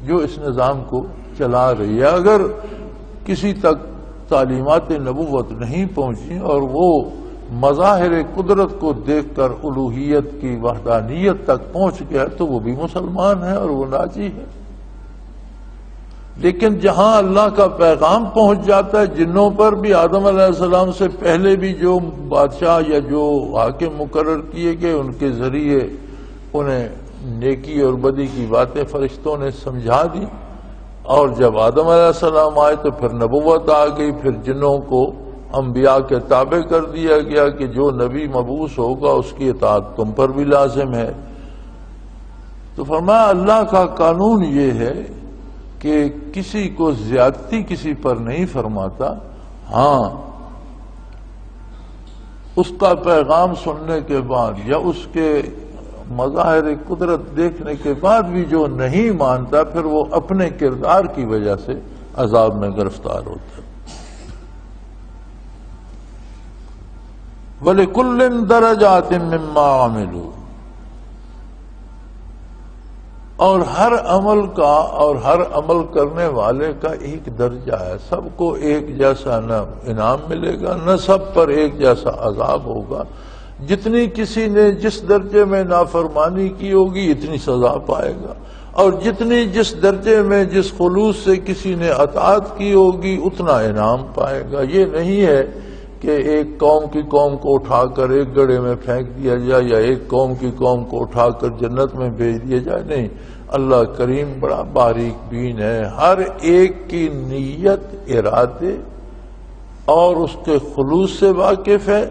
جو اس نظام کو چلا رہی ہے. اگر کسی تک تعلیمات نبوت نہیں پہنچی اور وہ مظاہر قدرت کو دیکھ کر الوہیت کی وحدانیت تک پہنچ گیا تو وہ بھی مسلمان ہے اور وہ ناجی ہے. لیکن جہاں اللہ کا پیغام پہنچ جاتا ہے، جنوں پر بھی آدم علیہ السلام سے پہلے بھی جو بادشاہ یا جو حاکم مقرر کیے گئے، ان کے ذریعے انہیں نیکی اور بدی کی باتیں فرشتوں نے سمجھا دی. اور جب آدم علیہ السلام آئے تو پھر نبوت آ گئی، پھر جنوں کو انبیاء کے تابع کر دیا گیا کہ جو نبی مبعوث ہوگا اس کی اطاعت تم پر بھی لازم ہے. تو فرمایا اللہ کا قانون یہ ہے کہ کسی کو زیادتی کسی پر نہیں فرماتا. ہاں اس کا پیغام سننے کے بعد یا اس کے مظاہر قدرت دیکھنے کے بعد بھی جو نہیں مانتا، پھر وہ اپنے کردار کی وجہ سے عذاب میں گرفتار ہوتا ہے۔ وَلِكُلٍّ دَرَجَاتٍ مِّمَّا عَمِلُوا، اور ہر عمل کا اور ہر عمل کرنے والے کا ایک درجہ ہے، سب کو ایک جیسا نہ انعام ملے گا، نہ سب پر ایک جیسا عذاب ہوگا۔ جتنی کسی نے جس درجے میں نافرمانی کی ہوگی اتنی سزا پائے گا، اور جتنی جس درجے میں جس خلوص سے کسی نے اطاعت کی ہوگی اتنا انعام پائے گا۔ یہ نہیں ہے کہ ایک قوم کی قوم کو اٹھا کر ایک گڑھے میں پھینک دیا جائے یا ایک قوم کی قوم کو اٹھا کر جنت میں بھیج دیا جائے، نہیں، اللہ کریم بڑا باریک بین ہے، ہر ایک کی نیت، ارادے اور اس کے خلوص سے واقف ہے،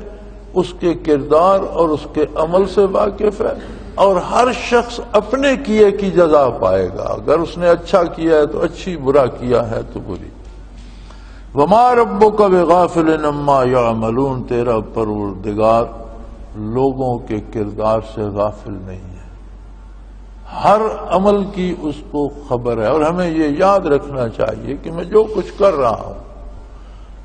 اس کے کردار اور اس کے عمل سے واقف ہے، اور ہر شخص اپنے کیے کی جزا پائے گا۔ اگر اس نے اچھا کیا ہے تو اچھی، برا کیا ہے تو بری۔ وَمَا رَبُّكَ بِغَافِلٍ عَمَّا يَعْمَلُونَ، تیرا پروردگار لوگوں کے کردار سے غافل نہیں ہے، ہر عمل کی اس کو خبر ہے۔ اور ہمیں یہ یاد رکھنا چاہیے کہ میں جو کچھ کر رہا ہوں،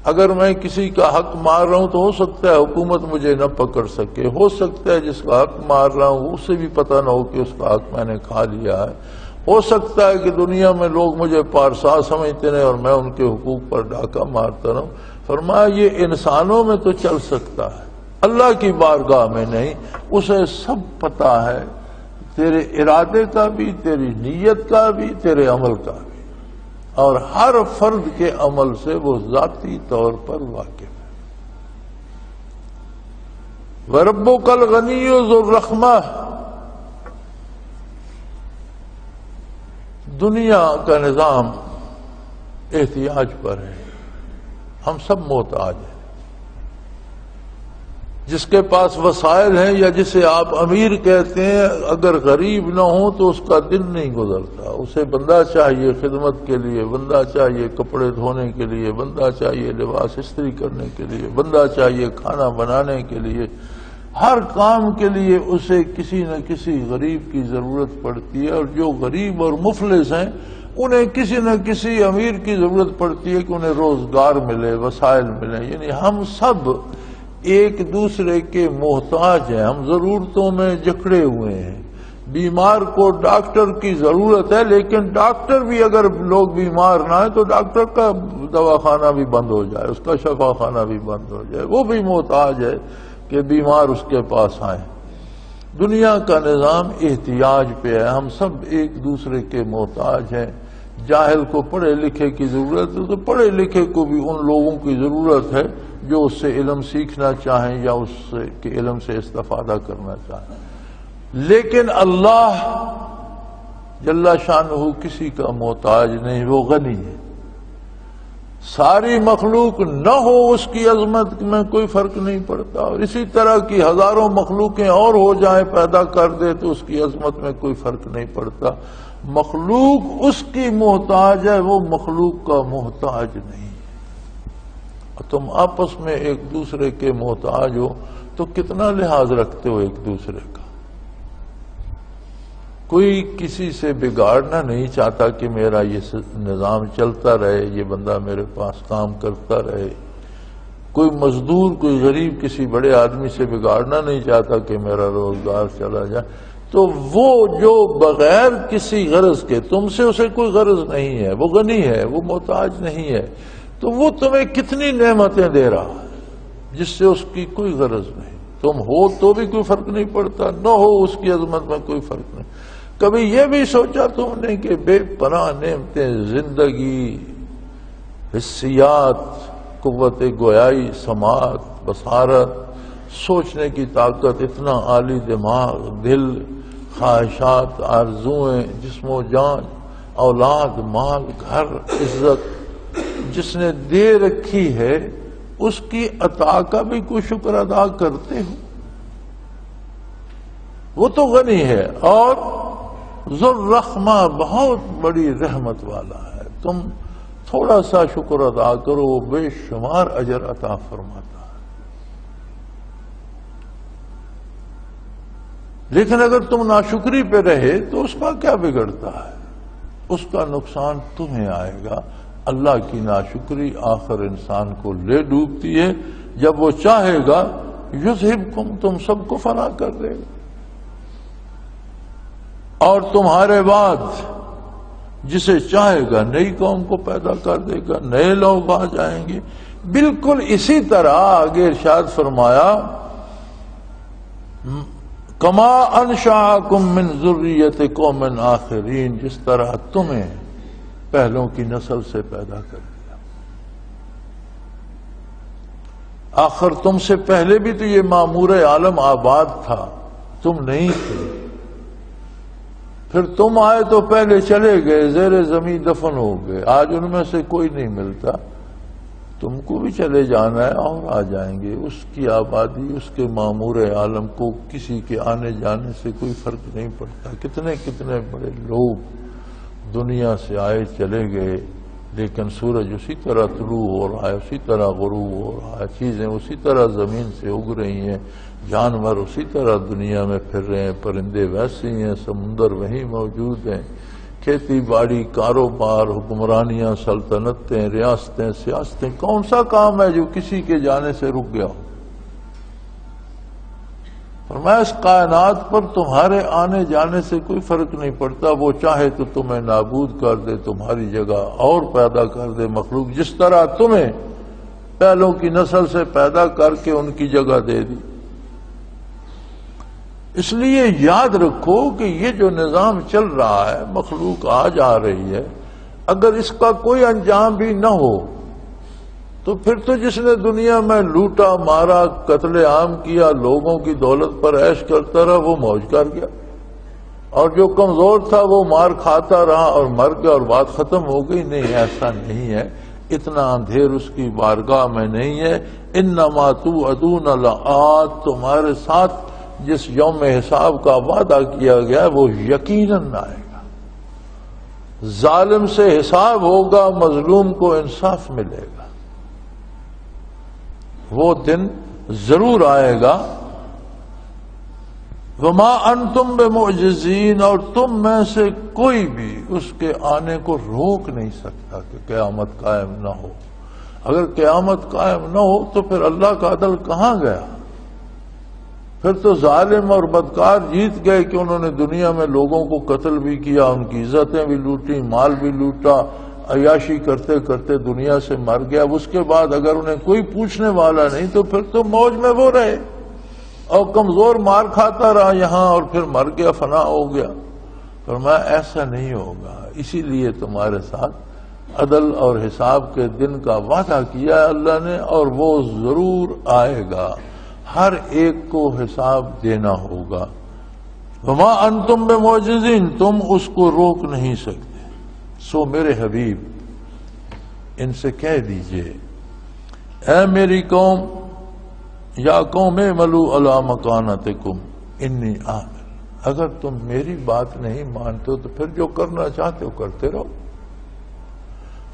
اگر میں کسی کا حق مار رہا ہوں تو ہو سکتا ہے حکومت مجھے نہ پکڑ سکے، ہو سکتا ہے جس کا حق مار رہا ہوں اسے بھی پتہ نہ ہو کہ اس کا حق میں نے کھا لیا ہے، ہو سکتا ہے کہ دنیا میں لوگ مجھے پارسا سمجھتے رہے اور میں ان کے حقوق پر ڈاکہ مارتا رہوں۔ فرمایا یہ انسانوں میں تو چل سکتا ہے، اللہ کی بارگاہ میں نہیں، اسے سب پتہ ہے، تیرے ارادے کا بھی، تیری نیت کا بھی، تیرے عمل کا بھی، اور ہر فرد کے عمل سے وہ ذاتی طور پر واقف ہے۔ وَرَبُّكَ الْغَنِيُّ ذُو الرَّحْمَةِ، دنیا کا نظام احتیاج پر ہے، ہم سب محتاج ہیں۔ جس کے پاس وسائل ہیں یا جسے آپ امیر کہتے ہیں، اگر غریب نہ ہو تو اس کا دن نہیں گزرتا، اسے بندہ چاہیے خدمت کے لیے، بندہ چاہیے کپڑے دھونے کے لیے، بندہ چاہیے لباس استری کرنے کے لیے، بندہ چاہیے کھانا بنانے کے لیے، ہر کام کے لیے اسے کسی نہ کسی غریب کی ضرورت پڑتی ہے، اور جو غریب اور مفلس ہیں انہیں کسی نہ کسی امیر کی ضرورت پڑتی ہے کہ انہیں روزگار ملے، وسائل ملیں۔ یعنی ہم سب ایک دوسرے کے محتاج ہیں، ہم ضرورتوں میں جکڑے ہوئے ہیں۔ بیمار کو ڈاکٹر کی ضرورت ہے، لیکن ڈاکٹر بھی اگر لوگ بیمار نہ ہیں تو ڈاکٹر کا دواخانہ بھی بند ہو جائے، اس کا شفا خانہ بھی بند ہو جائے، وہ بھی محتاج ہے کہ بیمار اس کے پاس آئیں۔ دنیا کا نظام احتیاج پہ ہے، ہم سب ایک دوسرے کے محتاج ہیں۔ جاہل کو پڑھے لکھے کی ضرورت ہے تو پڑھے لکھے کو بھی ان لوگوں کی ضرورت ہے جو اس سے علم سیکھنا چاہیں یا اس کے علم سے استفادہ کرنا چاہیں۔ لیکن اللہ جل شانہ کسی کا محتاج نہیں، وہ غنی ہے۔ ساری مخلوق نہ ہو اس کی عظمت میں کوئی فرق نہیں پڑتا، اور اسی طرح کی ہزاروں مخلوقیں اور ہو جائیں پیدا کر دے تو اس کی عظمت میں کوئی فرق نہیں پڑتا۔ مخلوق اس کی محتاج ہے، وہ مخلوق کا محتاج نہیں۔ تم آپس میں ایک دوسرے کے محتاج ہو تو کتنا لحاظ رکھتے ہو ایک دوسرے کا۔ کوئی کسی سے بگاڑنا نہیں چاہتا کہ میرا یہ نظام چلتا رہے، یہ بندہ میرے پاس کام کرتا رہے۔ کوئی مزدور، کوئی غریب کسی بڑے آدمی سے بگاڑنا نہیں چاہتا کہ میرا روزگار چلا جائے۔ تو وہ جو بغیر کسی غرض کے، تم سے اسے کوئی غرض نہیں ہے، وہ غنی ہے، وہ محتاج نہیں ہے، تو وہ تمہیں کتنی نعمتیں دے رہا ہے جس سے اس کی کوئی غرض نہیں۔ تم ہو تو بھی کوئی فرق نہیں پڑتا، نہ ہو اس کی عظمت میں کوئی فرق نہیں۔ کبھی یہ بھی سوچا تم نے کہ بے پناہ نعمتیں، زندگی، حسیات، قوت گویائی، سماعت، بصارت، سوچنے کی طاقت، اتنا عالی دماغ، دل، خواہشات، آرزوئیں، جسم و جان، اولاد، مال، گھر، عزت جس نے دے رکھی ہے، اس کی عطا کا بھی کوئی شکر ادا کرتے ہو؟ وہ تو غنی ہے اور ذو الرحمہ، بہت بڑی رحمت والا ہے۔ تم تھوڑا سا شکر ادا کرو، وہ بے شمار اجر عطا فرماتا ہے۔ لیکن اگر تم ناشکری پہ رہے تو اس کا کیا بگڑتا ہے؟ اس کا نقصان تمہیں آئے گا۔ اللہ کی ناشکری آخر انسان کو لے ڈوبتی ہے، جب وہ چاہے گا یذہبکم، تم سب کو فنا کر دے گا، اور تمہارے بعد جسے چاہے گا نئی قوم کو پیدا کر دے گا، نئے لوگ آ جائیں گے۔ بالکل اسی طرح آگے ارشاد فرمایا کما انشأکم من ذریۃ قوم آخرین، جس طرح تمہیں پہلوں کی نسل سے پیدا کر دیا۔ آخر تم سے پہلے بھی تو یہ معمور عالم آباد تھا، تم نہیں تھے، پھر تم آئے تو پہلے چلے گئے، زیر زمین دفن ہو گئے، آج ان میں سے کوئی نہیں ملتا، تم کو بھی چلے جانا ہے اور آ جائیں گے۔ اس کی آبادی، اس کے معمور عالم کو کسی کے آنے جانے سے کوئی فرق نہیں پڑتا۔ کتنے کتنے بڑے لوگ دنیا سے آئے چلے گئے، لیکن سورج اسی طرح طلوع ہو رہا ہے، اسی طرح غروب ہو رہا ہے، چیزیں اسی طرح زمین سے اگ رہی ہیں، جانور اسی طرح دنیا میں پھر رہے ہیں، پرندے ویسے ہی ہیں، سمندر وہیں موجود ہیں، کھیتی باڑی، کاروبار، حکمرانیاں، سلطنتیں، ریاستیں، سیاستیں، کون سا کام ہے جو کسی کے جانے سے رک گیا ہو؟ فرمایا اس کائنات پر تمہارے آنے جانے سے کوئی فرق نہیں پڑتا، وہ چاہے تو تمہیں نابود کر دے، تمہاری جگہ اور پیدا کر دے مخلوق، جس طرح تمہیں پہلوں کی نسل سے پیدا کر کے ان کی جگہ دے دی۔ اس لیے یاد رکھو کہ یہ جو نظام چل رہا ہے، مخلوق آ جا رہی ہے، اگر اس کا کوئی انجام بھی نہ ہو تو پھر تو جس نے دنیا میں لوٹا مارا، قتل عام کیا، لوگوں کی دولت پر عیش کرتا رہا، وہ موج کر گیا، اور جو کمزور تھا وہ مار کھاتا رہا اور مر گیا اور بات ختم ہو گئی۔ نہیں، ایسا نہیں ہے، اتنا اندھیر اس کی بارگاہ میں نہیں ہے۔ انما توعدون لآت، تمہارے ساتھ جس یوم حساب کا وعدہ کیا گیا وہ یقیناً آئے گا۔ ظالم سے حساب ہوگا، مظلوم کو انصاف ملے گا، وہ دن ضرور آئے گا۔ وما انتم بمعجزین، اور تم میں سے کوئی بھی اس کے آنے کو روک نہیں سکتا کہ قیامت قائم نہ ہو۔ اگر قیامت قائم نہ ہو تو پھر اللہ کا عدل کہاں گیا؟ پھر تو ظالم اور بدکار جیت گئے کہ انہوں نے دنیا میں لوگوں کو قتل بھی کیا، ان کی عزتیں بھی لوٹی، مال بھی لوٹا، عیاشی کرتے کرتے دنیا سے مر گیا۔ اس کے بعد اگر انہیں کوئی پوچھنے والا نہیں تو پھر تو موج میں وہ رہے، اور کمزور مار کھاتا رہا یہاں اور پھر مر گیا، فنا ہو گیا۔ فرمایا ایسا نہیں ہوگا، اسی لیے تمہارے ساتھ عدل اور حساب کے دن کا وعدہ کیا ہے اللہ نے، اور وہ ضرور آئے گا، ہر ایک کو حساب دینا ہوگا۔ وما انتم بمعجزین، تم اس کو روک نہیں سکتے۔ سو میرے حبیب ان سے کہہ دیجئے، اے میری قوم، یا قوم اعملوا علی مکانتکم انی عامل، اگر تم میری بات نہیں مانتے تو پھر جو کرنا چاہتے ہو کرتے رہو،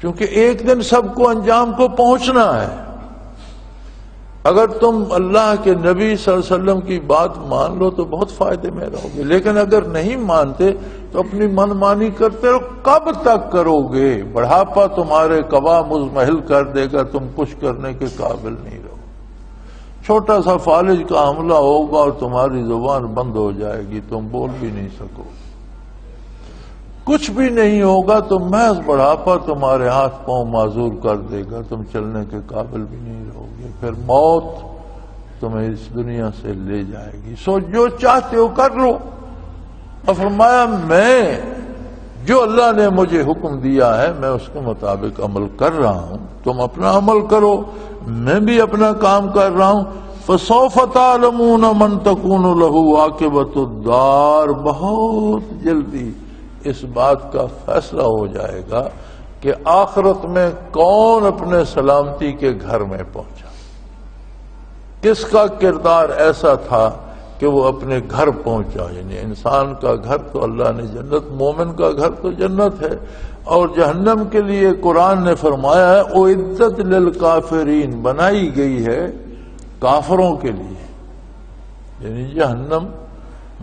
کیونکہ ایک دن سب کو انجام کو پہنچنا ہے۔ اگر تم اللہ کے نبی صلی اللہ علیہ وسلم کی بات مان لو تو بہت فائدے میں رہو گے، لیکن اگر نہیں مانتے تو اپنی من مانی کرتے رہو۔ کب تک کرو گے؟ بڑھاپا تمہارے قبا مزمحل کر دے گا، تم کچھ کرنے کے قابل نہیں رہو۔ چھوٹا سا فالج کا حملہ ہوگا اور تمہاری زبان بند ہو جائے گی، تم بول بھی نہیں سکو، کچھ بھی نہیں ہوگا، تو محض بڑھاپا تمہارے ہاتھ پاؤں معذور کر دے گا، تم چلنے کے قابل بھی نہیں رہو گے، پھر موت تمہیں اس دنیا سے لے جائے گی۔ سو جو چاہتے ہو کر لو۔ اور فرمایا میں جو اللہ نے مجھے حکم دیا ہے میں اس کے مطابق عمل کر رہا ہوں، تم اپنا عمل کرو، میں بھی اپنا کام کر رہا ہوں۔ فسوف تعلمون من تکون له عاقبۃ الدار، بہت جلدی اس بات کا فیصلہ ہو جائے گا کہ آخرت میں کون اپنے سلامتی کے گھر میں پہنچا، کس کا کردار ایسا تھا کہ وہ اپنے گھر پہنچا۔ یعنی انسان کا گھر تو اللہ نے جنت، مومن کا گھر تو جنت ہے، اور جہنم کے لیے قرآن نے فرمایا ہے اعدت للکافرین، بنائی گئی ہے کافروں کے لیے۔ یعنی جہنم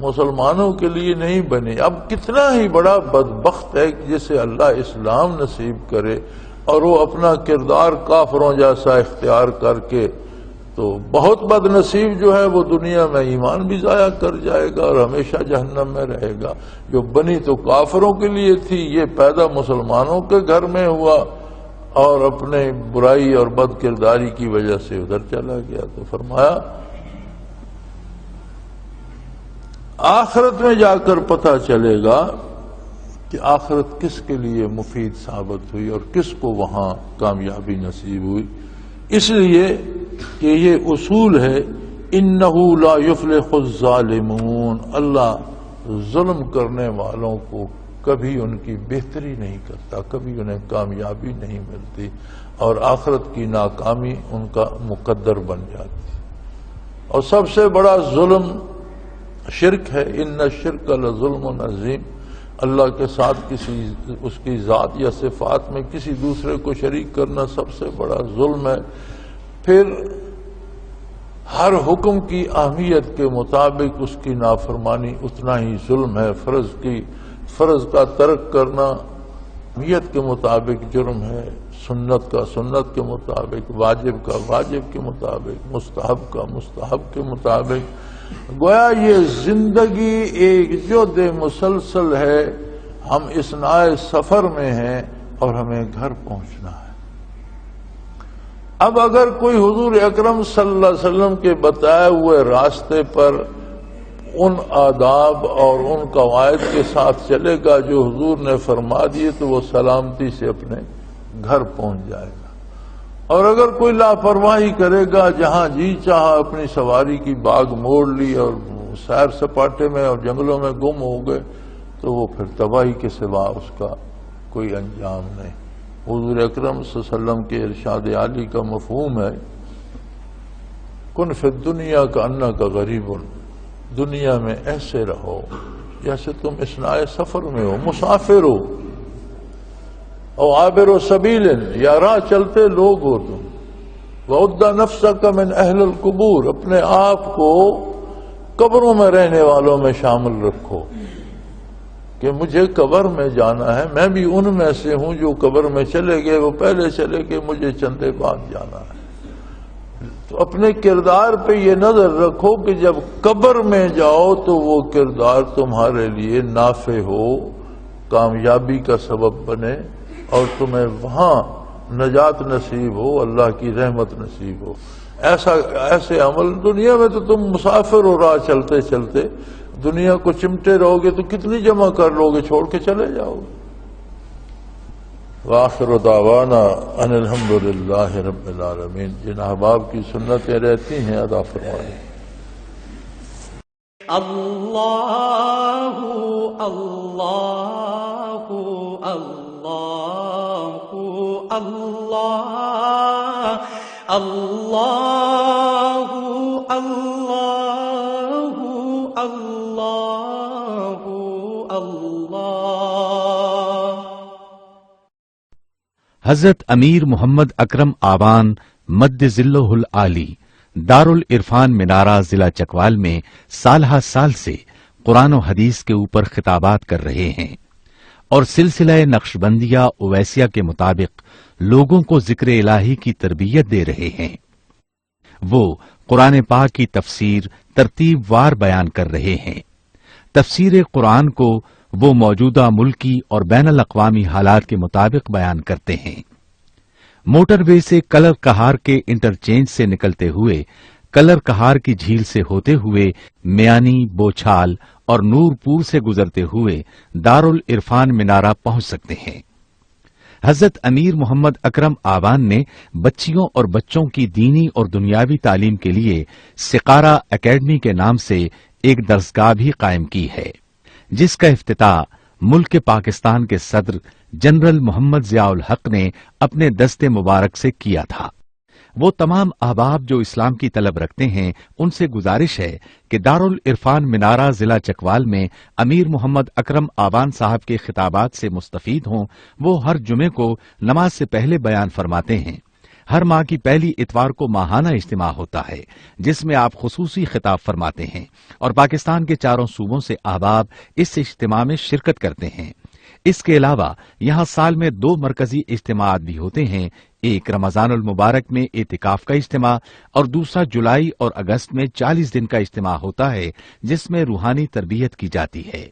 مسلمانوں کے لیے نہیں بنی. اب کتنا ہی بڑا بدبخت ہے کہ جسے اللہ اسلام نصیب کرے اور وہ اپنا کردار کافروں جیسا اختیار کر کے، تو بہت بد نصیب جو ہے وہ دنیا میں ایمان بھی ضائع کر جائے گا اور ہمیشہ جہنم میں رہے گا. جو بنی تو کافروں کے لیے تھی، یہ پیدا مسلمانوں کے گھر میں ہوا اور اپنے برائی اور بد کرداری کی وجہ سے ادھر چلا گیا. تو فرمایا آخرت میں جا کر پتہ چلے گا کہ آخرت کس کے لیے مفید ثابت ہوئی اور کس کو وہاں کامیابی نصیب ہوئی. اس لیے کہ یہ اصول ہے انہ لا یفلح الظالمون، اللہ ظلم کرنے والوں کو کبھی ان کی بہتری نہیں کرتا، کبھی انہیں کامیابی نہیں ملتی اور آخرت کی ناکامی ان کا مقدر بن جاتی. اور سب سے بڑا ظلم شرک ہے. ان الشرک لظلم عظیم، اللہ کے ساتھ اس کی ذات یا صفات میں کسی دوسرے کو شریک کرنا سب سے بڑا ظلم ہے. پھر ہر حکم کی اہمیت کے مطابق اس کی نافرمانی اتنا ہی ظلم ہے. فرض کا ترک کرنا اہمیت کے مطابق جرم ہے، سنت کا سنت کے مطابق، واجب کا واجب کے مطابق، مستحب کا مستحب کے مطابق. گویا یہ زندگی ایک جد مسلسل ہے. ہم اثناء سفر میں ہیں اور ہمیں گھر پہنچنا ہے. اب اگر کوئی حضور اکرم صلی اللہ علیہ وسلم کے بتائے ہوئے راستے پر ان آداب اور ان قواعد کے ساتھ چلے گا جو حضور نے فرما دیے، تو وہ سلامتی سے اپنے گھر پہنچ جائے گا. اور اگر کوئی لاپرواہی کرے گا، جہاں جی چاہا اپنی سواری کی باغ موڑ لی اور سیر سپاٹے میں اور جنگلوں میں گم ہو گئے، تو وہ پھر تباہی کے سوا اس کا کوئی انجام نہیں. حضور اکرم صلی اللہ علیہ وسلم کے ارشاد عالی کا مفہوم ہے کن فی الدنیا کانک غریب، دنیا میں ایسے رہو جیسے تم اثناء سفر میں ہو، مسافر ہو. او عابر سبیل، یا راہ چلتے لوگ ہو تم. وعد نفسک من اہل القبور، اپنے آپ کو قبروں میں رہنے والوں میں شامل رکھو کہ مجھے قبر میں جانا ہے. میں بھی ان میں سے ہوں جو قبر میں چلے گئے، وہ پہلے چلے گئے، مجھے چندے بعد جانا ہے. تو اپنے کردار پہ یہ نظر رکھو کہ جب قبر میں جاؤ تو وہ کردار تمہارے لیے نافع ہو، کامیابی کا سبب بنے اور تمہیں وہاں نجات نصیب ہو، اللہ کی رحمت نصیب ہو. ایسے عمل دنیا میں تو تم مسافر ہو، راہ چلتے چلتے دنیا کو چمٹے رہو گے تو کتنی جمع کر لو گے، چھوڑ کے چلے جاؤ گے. وآخر دعوانا ان الحمدللہ رب العالمین. جن احباب کی سنتیں رہتی ہیں ادا فرمائیں. اللہ اللہ اللہ اللہ اللہ اللہ اللہ اللہ. حضرت امیر محمد اکرم آبان مد ذلہ العالی دارالعرفان منارہ ضلع چکوال میں سالہ سال سے قرآن و حدیث کے اوپر خطابات کر رہے ہیں اور سلسلہ نقشبندیہ اویسیہ کے مطابق لوگوں کو ذکر الہی کی تربیت دے رہے ہیں. وہ قرآن پاک کی تفسیر ترتیب وار بیان کر رہے ہیں. تفسیر قرآن کو وہ موجودہ ملکی اور بین الاقوامی حالات کے مطابق بیان کرتے ہیں. موٹر وے سے کلر کہار کے انٹرچینج سے نکلتے ہوئے کلر کہار کی جھیل سے ہوتے ہوئے میانی، بوچھال اور نور پور سے گزرتے ہوئے دارالعرفان منارہ پہنچ سکتے ہیں. حضرت امیر محمد اکرم آبان نے بچیوں اور بچوں کی دینی اور دنیاوی تعلیم کے لیے سقارہ اکیڈمی کے نام سے ایک درسگاہ بھی قائم کی ہے، جس کا افتتاح ملک پاکستان کے صدر جنرل محمد ضیاء الحق نے اپنے دست مبارک سے کیا تھا. وہ تمام احباب جو اسلام کی طلب رکھتے ہیں ان سے گزارش ہے کہ دارالعرفان منارہ ضلع چکوال میں امیر محمد اکرم آبان صاحب کے خطابات سے مستفید ہوں. وہ ہر جمعے کو نماز سے پہلے بیان فرماتے ہیں. ہر ماہ کی پہلی اتوار کو ماہانہ اجتماع ہوتا ہے جس میں آپ خصوصی خطاب فرماتے ہیں اور پاکستان کے چاروں صوبوں سے احباب اس اجتماع میں شرکت کرتے ہیں۔ اس کے علاوہ یہاں سال میں 2 مرکزی اجتماعات بھی ہوتے ہیں، ایک رمضان المبارک میں اعتکاف کا اجتماع اور دوسرا جولائی اور اگست میں 40 دن کا اجتماع ہوتا ہے جس میں روحانی تربیت کی جاتی ہے۔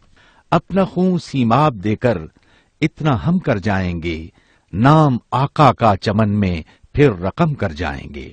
اپنا خون سیماب دے کر اتنا ہم کر جائیں گے، نام آقا کا چمن میں پھر رقم کر جائیں گے۔